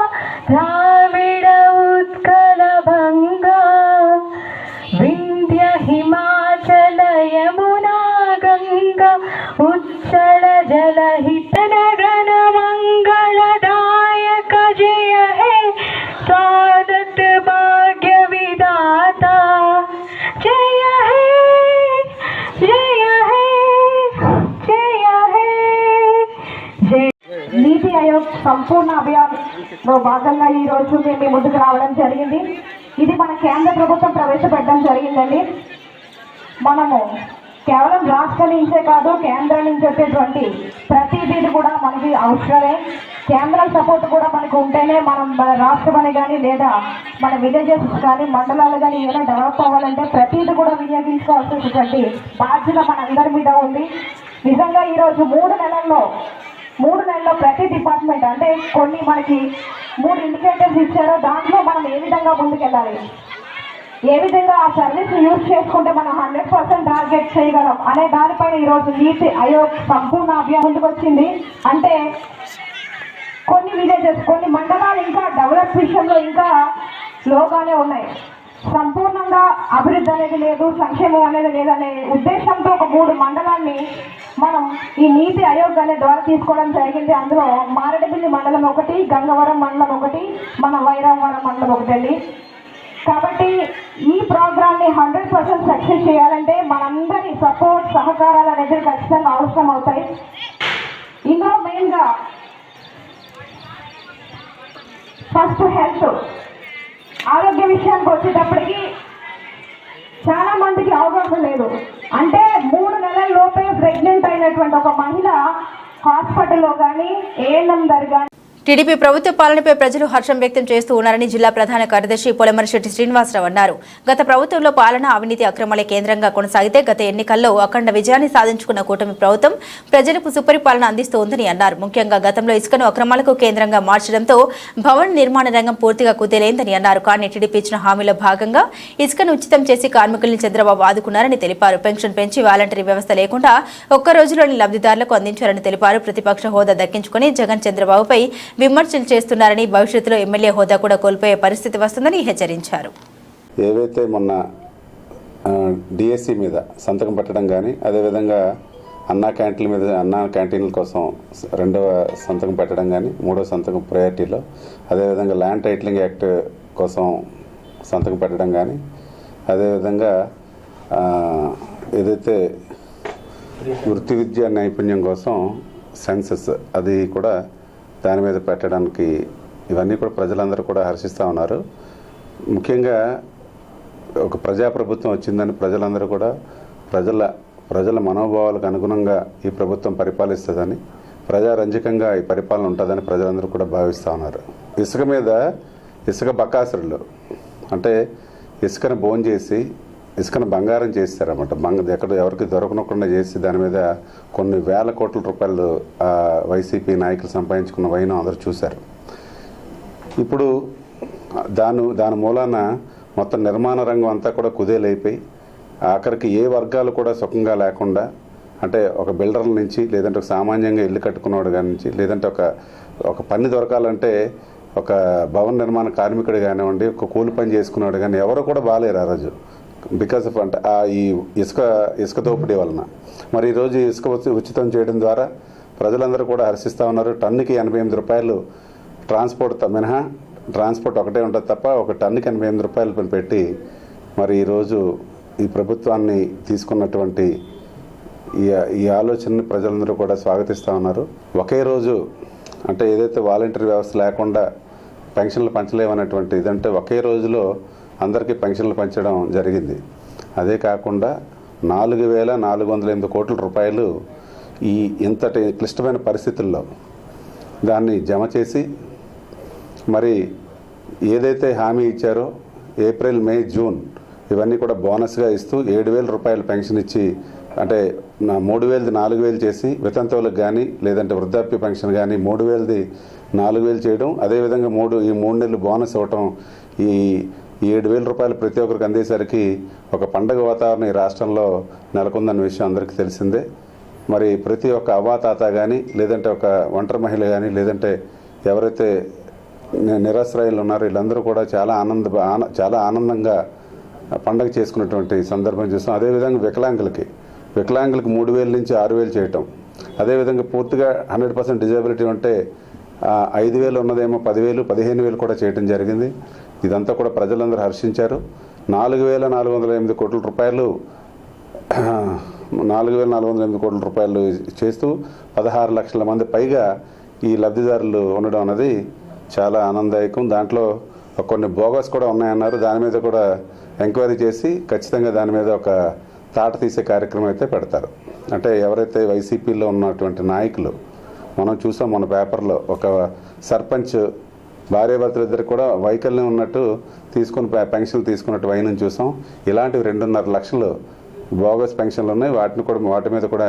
द्राविड उत्कल बंगा विंध्य हिमाचल यमुना गंगा उच्चल जलहित गण मंगलदायक जय हे सादत भाग्य विदाता जय हे నీతి ఆయోగ్ సంపూర్ణ అభియాన్లో భాగంగా ఈ రోజు మేము ముందుకు రావడం జరిగింది. ఇది మన కేంద్ర ప్రభుత్వం ప్రవేశపెట్టడం జరిగిందండి. మనము కేవలం రాష్ట్రం నుంచే కాదు, కేంద్రం నుంచి వచ్చేటువంటి ప్రతిదీ కూడా మనకి అవసరమే. కేంద్ర సపోర్ట్ కూడా మనకు ఉంటేనే మనం మన రాష్ట్రం అని కానీ లేదా మన విలేజెస్ కానీ మండలాలు కానీ ఏదైనా డెవలప్ అవ్వాలంటే ప్రతిదీ కూడా వినియోగించుకోవాల్సినటువంటి బాధ్యత మనందరి మీద ఉంది. నిజంగా ఈరోజు 3 నెలల్లో ప్రతి డిపార్ట్మెంట్ అంటే కొన్ని మనకి 3 ఇండికేటర్స్ ఇచ్చారో దాంట్లో మనం ఏ విధంగా ముందుకెళ్ళాలి, ఏ విధంగా ఆ సర్వీస్ యూజ్ చేసుకుంటే మనం 100% టార్గెట్ చేయగలం అనే దానిపైన ఈరోజు నీతి ఆయోగ్ సంపూర్ణ అభియాన్ ముందుకు వచ్చింది. అంటే కొన్ని విలేజెస్, కొన్ని మండలాలు ఇంకా డెవలప్ విషయంలో ఇంకా లోగానే ఉన్నాయి. సంపూర్ణంగా అభివృద్ధి అనేది లేదు, సంక్షేమం అనేది లేదనే ఉద్దేశంతో ఒక 3 మండలాన్ని మనం ఈ నీతి ఆయోగ్ అనే ద్వారా తీసుకోవడం జరిగింది. అందులో మారేడుమిల్లి మండలం 1, గంగవరం మండలం 1, మన వైరామవరం మండలం 1 అండి. కాబట్టి ఈ ప్రోగ్రామ్ని 100% సక్సెస్ చేయాలంటే మనందరి సపోర్ట్, సహకారాలు అనేది ఖచ్చితంగా అవసరం అవుతాయి. ఇందులో మెయిన్గా ఫస్ట్ హెల్త్, ఆరోగ్య విషయానికి వచ్చేటప్పటికి చాలా మందికి అవగాహన లేదు. అంటే 3 నెలల లోపే ప్రెగ్నెంట్ అయినటువంటి ఒక మహిళ హాస్పిటల్లో కానీ ఏఎన్ఎం దగ్గర టీడీపీ ప్రభుత్వ పాలనపై ప్రజలు హర్షం వ్యక్తం చేస్తూ ఉన్నారని జిల్లా ప్రధాన కార్యదర్శి పొలమరిశెట్టి శ్రీనివాసరావు అన్నారు. గత ప్రభుత్వంలో పాలన అవినీతి అక్రమాలే కేంద్రంగా కొనసాగితే గత ఎన్నికల్లో అఖండ విజయాన్ని సాధించుకున్న కూటమి ప్రభుత్వం ప్రజలకు సుపరిపాలన అందిస్తోందని అన్నారు. ముఖ్యంగా గతంలో ఇసుకను అక్రమాలకు కేంద్రంగా మార్చడంతో భవన నిర్మాణ రంగం పూర్తిగా కుదేలైందని అన్నారు. కానీ టీడీపీ ఇచ్చిన హామీలో భాగంగా ఇసుకను ఉచితం చేసి కార్మికుల్ని చంద్రబాబు ఆదుకున్నారని తెలిపారు. పెన్షన్ పెంచి వాలంటరీ వ్యవస్థ లేకుండా ఒక్క రోజులోని లబ్ధిదారులకు అందించారని తెలిపారు. ప్రతిపక్ష హోదా దక్కించుకుని జగన్ చంద్రబాబుపై విమర్శలు చేస్తున్నారని, భవిష్యత్తులో ఎమ్మెల్యే హోదా కూడా కోల్పోయే పరిస్థితి వస్తుందని హెచ్చరించారు. ఏవైతే మొన్న డిఎస్సి మీద సంతకం పెట్టడం కానీ, అదేవిధంగా అన్నా క్యాంటీన్ల మీద అన్నా క్యాంటీన్ల కోసం రెండవ సంతకం పెట్టడం కానీ, మూడవ సంతకం ప్రయారిటీలో, అదేవిధంగా ల్యాండ్ టైటిలింగ్ యాక్ట్ కోసం సంతకం పెట్టడం కానీ, అదేవిధంగా ఏదైతే వృత్తి విద్యా నైపుణ్యం కోసం సెన్సస్ అది కూడా దాని మీద పెట్టడానికి, ఇవన్నీ కూడా ప్రజలందరూ కూడా హర్షిస్తూ ఉన్నారు. ముఖ్యంగా ఒక ప్రజాప్రభుత్వం వచ్చిందని ప్రజలందరూ కూడా ప్రజల మనోభావాలకు అనుగుణంగా ఈ ప్రభుత్వం పరిపాలిస్తుందని, ప్రజారంజకంగా ఈ పరిపాలన ఉంటుందని ప్రజలందరూ కూడా భావిస్తూ ఉన్నారు. ఇసుక మీద ఇసుక బకాసురులు అంటే ఇసుకను బోన్ చేసి ఇసుకను బంగారం చేస్తారన్నమాట. ఎక్కడ ఎవరికి దొరకనకుండా చేసి దాని మీద కొన్ని వేల కోట్ల రూపాయలు వైసీపీ నాయకులు సంపాదించుకున్న వైనం అందరూ చూశారు. ఇప్పుడు దాని మూలాన మొత్తం నిర్మాణ రంగం అంతా కూడా కుదేలైపోయి ఆఖరికి ఏ వర్గాలు కూడా సుఖంగా లేకుండా, అంటే ఒక బిల్డర్ల నుంచి, లేదంటే ఒక సామాన్యంగా ఇల్లు కట్టుకున్నవాడు కాని నుంచి, లేదంటే ఒక పని దొరకాలంటే ఒక భవన నిర్మాణ కార్మికుడు కానివ్వండి, ఒక కూలి పని చేసుకున్నాడు కానీ ఎవరు కూడా బాగాలేరు ఆ రోజు. బికాస్ ఆఫ్ అంటే ఈ ఇసుక దోపిడీ వలన. మరి ఈరోజు ఇసుక ఉచితం చేయడం ద్వారా ప్రజలందరూ కూడా హర్షిస్తూ ఉన్నారు. టన్నుకి 88 రూపాయలు ట్రాన్స్పోర్ట్ మినహా, ట్రాన్స్పోర్ట్ ఒకటే ఉంటుంది తప్ప ఒక టన్నుకి 88 రూపాయలు పెట్టి మరి ఈరోజు ఈ ప్రభుత్వాన్ని తీసుకున్నటువంటి ఈ ఆలోచనని ప్రజలందరూ కూడా స్వాగతిస్తూ ఉన్నారు. ఒకే రోజు అంటే ఏదైతే వాలంటరీ వ్యవస్థ లేకుండా పెన్షన్లు పంచలేమనేటువంటి ఇదంటే ఒకే రోజులో అందరికీ పెన్షన్లు పంచడం జరిగింది. అదే కాకుండా 4,408 కోట్ల రూపాయలు ఈ ఇంతటి క్లిష్టమైన పరిస్థితుల్లో దాన్ని జమ చేసి, మరి ఏదైతే హామీ ఇచ్చారో ఏప్రిల్, మే, జూన్ ఇవన్నీ కూడా బోనస్గా ఇస్తూ 7,000 రూపాయలు పెన్షన్ ఇచ్చి, అంటే 3,000ది 4,000 చేసి, వితంతువులకు కానీ లేదంటే వృద్ధాప్య పెన్షన్ కానీ 3,000ది 4,000 చేయడం, అదేవిధంగా ఈ 3 నెలలు బోనస్ ఇవ్వటం, ఈ 7,000 రూపాయలు ప్రతి ఒక్కరికి అందేసరికి ఒక పండగ వాతావరణం ఈ రాష్ట్రంలో నెలకొందన్న విషయం అందరికీ తెలిసిందే. మరి ప్రతి ఒక్క అవ్వాతాత కానీ, లేదంటే ఒక ఒంటరి మహిళ కానీ, లేదంటే ఎవరైతే నిరాశ్రయాలు ఉన్నారో వీళ్ళందరూ కూడా చాలా ఆనందంగా పండగ చేసుకున్నటువంటి సందర్భం చూస్తాం. అదేవిధంగా వికలాంగులకి 3,000 నుంచి 6,000 చేయటం, అదేవిధంగా పూర్తిగా 100% డిజబిలిటీ ఉంటే 5,000 ఉన్నదేమో 10,000, 15,000 కూడా చేయటం జరిగింది. ఇదంతా కూడా ప్రజలందరూ హర్షించారు. 4,408 కోట్ల రూపాయలు 4,408 కోట్ల రూపాయలు చేస్తూ 16 లక్షల మంది పైగా ఈ లబ్ధిదారులు ఉండడం అనేది చాలా ఆనందదాయకం. దాంట్లో కొన్ని బోగస్ కూడా ఉన్నాయన్నారు. దాని మీద కూడా ఎంక్వైరీ చేసి ఖచ్చితంగా దాని మీద ఒక తాట తీసే కార్యక్రమం అయితే పెడతారు. అంటే ఎవరైతే వైసీపీలో ఉన్నటువంటి నాయకులు, మనం చూసాం మన పేపర్లో ఒక సర్పంచ్ భార్యాభర్తలిద్దరు కూడా వైకల్యం ఉన్నట్టు పెన్షన్లు తీసుకున్నట్టు వైనం చూసాం. ఇలాంటివి 2.5 లక్షలు బోగస్ పెన్షన్లు ఉన్నాయి. వాటి మీద కూడా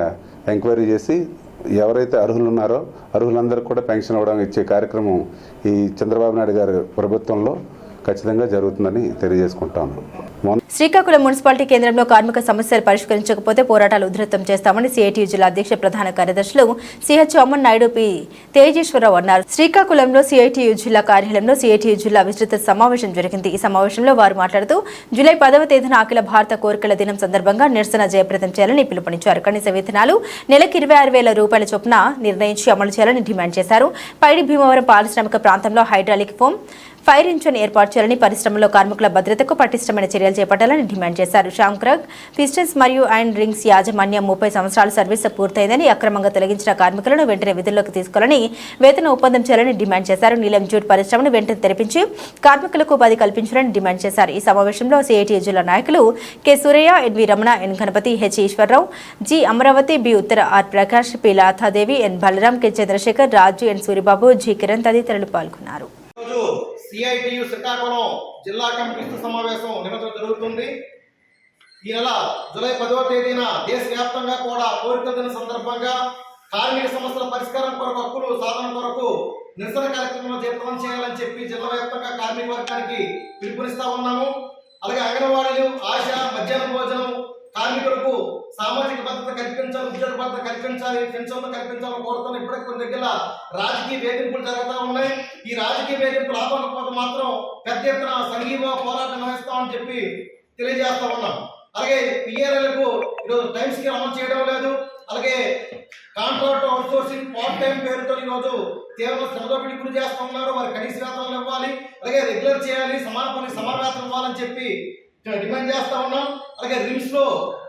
ఎంక్వైరీ చేసి ఎవరైతే అర్హులు ఉన్నారో అర్హులందరికీ కూడా పెన్షన్ ఇచ్చే కార్యక్రమం ఈ చంద్రబాబు నాయుడు గారి ప్రభుత్వంలో ఖచ్చితంగా జరుగుతుందని తెలియజేసుకుంటాను. శ్రీకాకుళం మున్సిపాలిటీ కేంద్రంలో కార్మిక సమస్యలు పరిష్కరించకపోతే పోరాటాలు ఉధృతం చేస్తామని సిఐటియు జిల్లా అధ్యక్ష ప్రధాన కార్యదర్శులు సిహెచ్ అమ్మన్ నాయుడు, పి తేజేశ్వరరావు అన్నారు. శ్రీకాకుళంలో సిఐటియు జిల్లా కార్యాలయంలో సిఐటియు జిల్లా విస్తృత సమావేశం జరిగింది. ఈ సమావేశంలో వారు మాట్లాడుతూ జూలై 10వ తేదీన అఖిల భారత కోరికల దినం సందర్భంగా నిరసన జయప్రదం చేయాలని పిలుపునిచ్చారు. కనీస వేతనాలు నెలకి 26,000 రూపాయల చొప్పున నిర్ణయించి అమలు చేయాలని డిమాండ్ చేశారు. పైడి భీమవరం పారిశ్రామిక ప్రాంతంలో హైడ్రాలిక్ ఫోమ్ ఫైర్ ఇంజిన్ ఏర్పాటు చేయాలని, పరిశ్రమలో కార్మికుల భద్రతకు పటిష్టమైన చర్యలు చేపట్టాలని డిమాండ్ చేశారు. శ్యామ్క్రగ్ పిస్టన్స్ మరియు అండ్ రింగ్స్ యాజమాన్యం 30 సంవత్సరాల సర్వీస్ పూర్తయిందని, అక్రమంగా తొలగించిన కార్మికులను వెంటనే విధుల్లోకి తీసుకోవాలని, వేతన ఒప్పందం చేయాలని డిమాండ్ చేశారు. నీలం జూట్ పరిశ్రమను వెంటనే తెరిపించి కార్మికులకు ఉపాధి కల్పించాలని డిమాండ్ చేశారు. ఈ సమావేశంలో సిఐటి జిల్లా నాయకులు K Surayya, NV Ramana, N Ganapathi, H Eswara Rao, G Amaravati, B Uttara, R Prakash, P Lathadevi, N Balaram, K Chandrasekhar, Raju, N Suribabu, G Kiran తదితరులు పాల్గొన్నారు. సిఐటియు శ్రీకాకుళం జిల్లా కమిటీ సమావేశం నిరంతరం జరుగుతుంది. ఈ నెల జూలై 10వ తేదీన దేశవ్యాప్తంగా కూడా కోరికల దిన సందర్భంగా కార్మిక సమస్యల పరిష్కారం కొరకు, హక్కులు సాధన కొరకు నిరసన కార్యక్రమంలో జయప్రదం చేయాలని చెప్పి జిల్లా వ్యాప్తంగా కార్మిక వర్గానికి పిలుపునిస్తా ఉన్నాము. అలాగే అంగన్వాడీలు, ఆశ, మధ్యాహ్న భోజనం కార్మికులకు సామాజిక భద్రత కల్పించాలి, ఉద్యోగ భద్రత కల్పించాలి, పెన్షన్లు కల్పించాలని కోరుతున్న ఇప్పటికి కొన్ని దగ్గర రాజకీయ వేధింపులు జరుగుతూ ఉన్నాయి. ఈ రాజకీయ వేధింపులు ఆపకపోతే మాత్రం పెద్ద ఎత్తున సంఘీవ పోరాటం నిర్వహిస్తామని చెప్పి తెలియజేస్తా ఉన్నాం. అలాగే పిఆర్ఎలకు ఈరోజు టైం స్కేల్ అమలు చేయడం లేదు. అలాగే కాంట్రాక్ట్ అవుట్సోర్సింగ్ పార్ట్ టైం పేరుతో ఈరోజు తీవ్ర శ్రమదోపిడికి గురి చేస్తూ ఉన్నారు. వారి కనీస వేతనాలు ఇవ్వాలి, అలాగే రెగ్యులర్ చేయాలి, సమాన పనికి సమాన వేతనం ఇవ్వాలని చెప్పి డిమాండ్ చేస్తా ఉన్నాం. అలాగే రిమ్స్ లో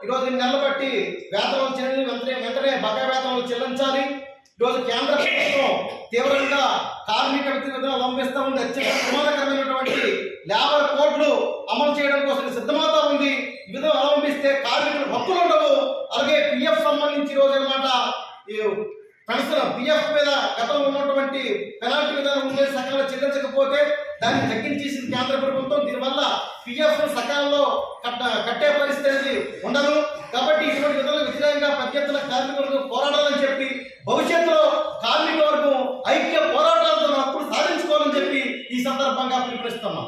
ఈరోజు నెలలు బట్టి వేతనం చెల్లి వెంటనే బకాయి వేతనాలు చెల్లించాలి. ఈరోజు కేంద్ర ప్రభుత్వం తీవ్రంగా కార్మిక విధానం అవలంబిస్తూ ఉంది. అత్యంత ప్రమాదకరమైనటువంటి లేబర్ కోడ్లు అమలు చేయడం కోసం సిద్ధమవుతా ఉంది. ఈ విధంగా అవలంబిస్తే కార్మికులు హక్కులు ఉండవు. అలాగే పిఎఫ్ సంబంధించి రోజు అనమాట పెన్షన్ పిఎఫ్ మీద గతంలో ఉన్నటువంటి పెనాల్టీ విధానం ఉండే సకాలంలో చెల్లించకపోతే దాన్ని తగ్గించేసింది కేంద్ర ప్రభుత్వం. దీనివల్ల పిఎఫ్ సకాలంలో కట్టే పరిస్థితి ఉండదు. కాబట్టి ఇటువంటి విధాలు వ్యతిరేకంగా ప్రత్యర్థుల కార్మికులకు పోరాడాలని చెప్పి భవిష్యత్తులో కార్మిక వర్గం ఐక్య పోరాటాలతో హక్కులు సాధించుకోవాలని చెప్పి ఈ సందర్భంగా పిలుపునిస్తున్నాం.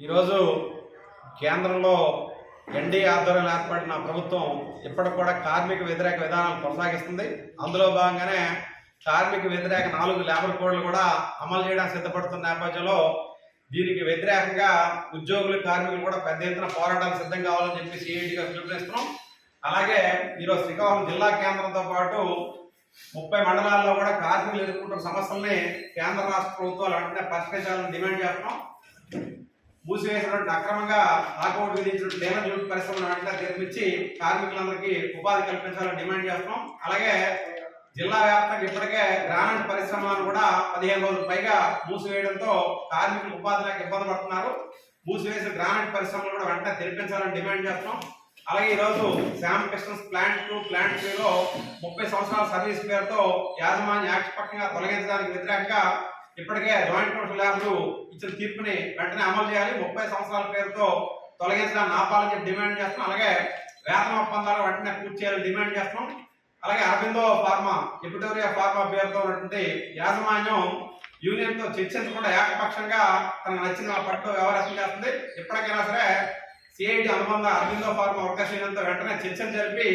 ఈరోజు కేంద్రంలో ఎన్డీఏ ఆధ్వర్యంలో ఏర్పడిన ప్రభుత్వం ఇప్పటికి కూడా కార్మిక వ్యతిరేక విధానాలు కొనసాగిస్తుంది. అందులో భాగంగానే కార్మిక వ్యతిరేక 4 లేబర్ కోడ్లు కూడా అమలు చేయడానికి సిద్ధపడుతున్న నేపథ్యంలో దీనికి వ్యతిరేకంగా ఉద్యోగులు, కార్మికులు కూడా పెద్ద ఎత్తున పోరాటాలు సిద్ధం కావాలని చెప్పి సిఐటిగా పిలుపునిస్తున్నాం. అలాగే ఈరోజు శ్రీకాకుళం జిల్లా కేంద్రంతో పాటు 30 మండలాల్లో కూడా కార్మికులు ఎదుర్కొంటున్న సమస్యల్ని కేంద్ర రాష్ట్ర ప్రభుత్వాలు వెంటనే పరిష్కరించాలని డిమాండ్ చేస్తున్నాం. మూసివేసినటువంటి అక్రమంగా లాకౌట్ విధించినటువంటి నీలం జూట్ పరిశ్రమను వెంటనే తెరిపించి కార్మికులందరికీ ఉపాధి కల్పించాలని డిమాండ్ చేస్తున్నాం. అలాగే జిల్లా వ్యాప్తంగా ఇప్పటికే గ్రానైట్ పరిశ్రమలను కూడా 15 రోజుల పైగా మూసివేయడంతో కార్మికులు ఉపాధి లేక ఇబ్బంది పడుతున్నారు. మూసివేసిన గ్రానైట్ పరిశ్రమలు కూడా వెంటనే తెరిపించాలని డిమాండ్ చేస్తున్నాం. అలాగే ఈరోజు శ్యామ్ పిస్టన్స్ ప్లాంట్ 2, ప్లాంట్ 3లో 30 సంవత్సరాల సర్వీస్ పేరుతో యాజమాన్య యాక్షపక్షంగా తొలగించడానికి వ్యతిరేకంగా ఇప్పటికే జాయింట్ కౌన్సిల్ ల్యాబ్లు ఇచ్చిన తీర్పుని వెంటనే అమలు చేయాలి. 30 సంవత్సరాల పేరుతో తొలగించడానికి ఆపాలని చెప్పి డిమాండ్ చేస్తున్నాం. అలాగే వేతన ఒప్పందాలు వెంటనే పూర్తి చేయాలని డిమాండ్ చేస్తున్నాం. అలాగే అరబిందో ఫార్మా, ఎపిటోరియా ఫార్మా పేరుతో ఉన్నటువంటి యాజమాన్యం యూనియన్తో చర్చించకుండా ఏకపక్షంగా తనకు నచ్చిన పట్టు వ్యవహారం చేస్తుంది. ఎప్పటికైనా సరే సిఐటి అనుబంధ అరబిందో ఫార్మా వర్కర్స్ యూనియన్తో వెంటనే చర్చలు జరిపి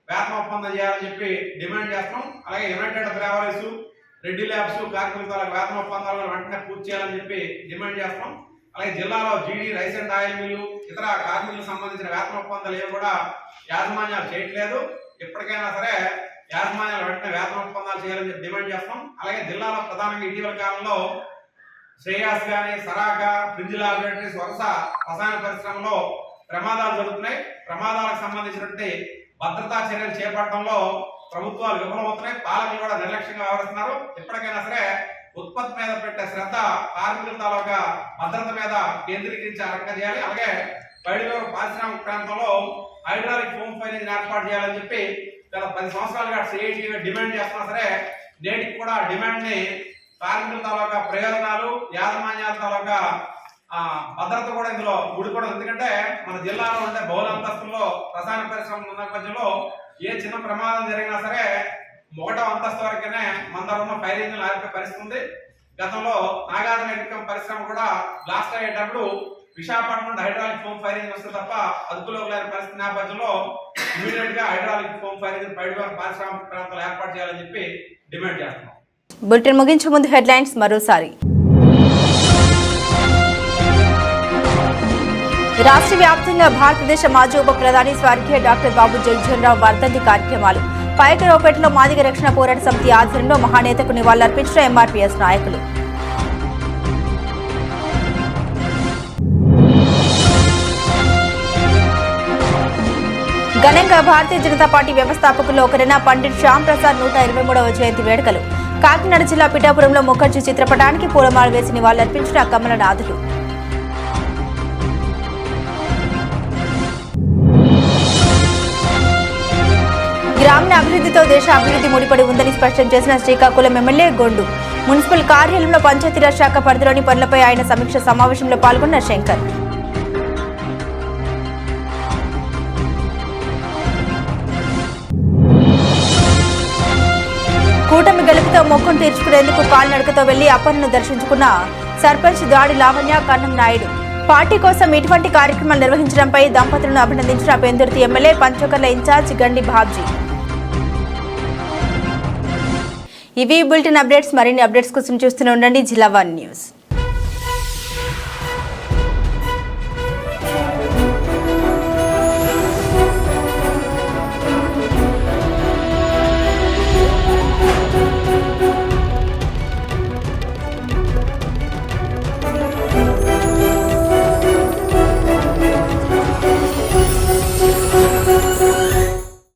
వేతన ఒప్పందం చేయాలని చెప్పి డిమాండ్ చేస్తున్నాం. అలాగే యునైటెడ్ బ్రేవరీస్, రెడ్డి ల్యాబ్స్ కార్మికుల వేతన ఒప్పందాలను వెంటనే పూర్తి చేయాలని చెప్పి డిమాండ్ చేస్తున్నాం. అలాగే జిల్లాలో జీడీ, రైస్ అండ్ ఆయిల్ మిల్లు, ఇతర కార్మికులకు సంబంధించిన వేతన ఒప్పందాలు ఏవి కూడా యాజమాన్యాలు చేయట్లేదు. ఎప్పటికైనా సరే యాజమాన్యాలు వెంటనే వేతన ఒప్పందాలు చేయాలని చెప్పి డిమాండ్ చేస్తాం. అలాగే జిల్లాలో ప్రధానంగా ఇటీవల కాలంలో శ్రేయాస్ కానీ, సరాగా, ఫ్రిడ్జ్ లాబొరేటరీస్, వరుస రసాయన పరిశ్రమలో ప్రమాదాలు జరుగుతున్నాయి. ప్రమాదాలకు సంబంధించినటువంటి భద్రతా చర్యలు చేపట్టడంలో ప్రభుత్వాలు విఫలమవుతున్నాయి. పాలకులు కూడా నిర్లక్ష్యంగా వ్యవహరిస్తున్నారు. ఎప్పటికైనా సరే ఉత్పత్తి మీద పెట్టే శ్రద్ధ కార్మికుల తాలూకా భద్రత మీద కేంద్రీకరించి అరక చేయాలి. అలాగే పైడిలో పారిశ్రామిక ప్రాంతంలో హైడ్రాలిక్ ఫోమ్ ఫైరింగ్ ఏర్పాటు చేయాలని చెప్పి గత 10 సంవత్సరాలుగా సిఐటి డిమాండ్ చేస్తున్నా సరే నేటికి కూడా డిమాండ్ ని కార్మికుల తాలూకా ప్రయోజనాలు, యాజమాన్యాల తాలూకా భద్రత కూడా ఇందులో ఊడిపోవడం. ఎందుకంటే మన జిల్లాలో ఉండే బహుళ అంతస్తుల్లో రసాయన పరిశ్రమ ఉన్న నేపథ్యంలో ఏ చిన్న ప్రమాదం జరిగినా సరే 1వ అంతస్తు వరకునే మన దగ్గర ఉన్న ఫైర్ ఇంజిన్ ఆగిపోయే పరిస్థితి ఉంది. గతంలో నాగార్జున ఎగ్రికం పరిశ్రమ కూడా బ్లాస్ట్ అయ్యేటప్పుడు Visakhapatnam hydraulic foam fire engine వస్తే తప్ప అదుపులోకి లేని పరిస్థితి నేపథ్యంలో ఇమీడియట్ గా హైడ్రాలిక్ ఫోమ్ ఫైర్ ఇంజిన్ పైడివారి పారిశ్రామిక ప్రాంతాలు ఏర్పాటు చేయాలని చెప్పి డిమాండ్ చేస్తున్నాం. బులెటిన్ ముగించే ముందు హెడ్లైన్స్ మరోసారి. రాష్ట్ర వ్యాప్తంగా భారతదేశ మాజీ ఉప ప్రధాని స్వర్గీయ డాక్టర్ బాబు జగజీవన్ రామ్ వర్ధంతి కార్యక్రమాలు. పాయకరావుపేటలో మాదిగ రక్షణ పోరాట సమితి ఆధ్వర్యంలో మహానేతకు నివాళులర్పించిన ఎంఆర్పీఎస్ నాయకులు. భారతీయ జనతా పార్టీ వ్యవస్థాపకుల్లో ఒకరైన పండిట్ శ్యామ్ ప్రసాద్ 123వ జయంతి వేడుకలు. కాకినాడ జిల్లా పిఠాపురంలో ముఖర్జీ చిత్రపటానికి పూలమాల వేసి నివాళులర్పించిన కమలనాథులు. గ్రామీణ అభివృద్ధితో దేశ అభివృద్ధి ముడిపడి ఉందని స్పష్టం చేసిన శ్రీకాకుళం ఎమ్మెల్యే గొండు. మున్సిపల్ కార్యాలయంలో పంచాయతీరాజ్ శాఖ పరిధిలోని పనులపై ఆయన సమీక్ష సమావేశంలో పాల్గొన్న శంకర్. కూటమి గెలుపుతో మొక్కును తీర్చుకునేందుకు కాలినడకతో వెళ్లి అప్పన్నను దర్శించుకున్న సర్పంచ్ దాడి లావణ్య కన్నం నాయుడు. పార్టీ కోసం ఇటువంటి కార్యక్రమాలు నిర్వహించడంపై దంపతులను అభినందించిన పెందుర్తి ఎమ్మెల్యే పంచకర్ల ఇన్ఛార్జ్ గండి బాబ్జీ. ఇవి బులెటిన్ అప్డేట్స్. మరిన్ని అప్డేట్స్ కోసం చూస్తూనే ఉండండి జిల్లా 1 న్యూస్.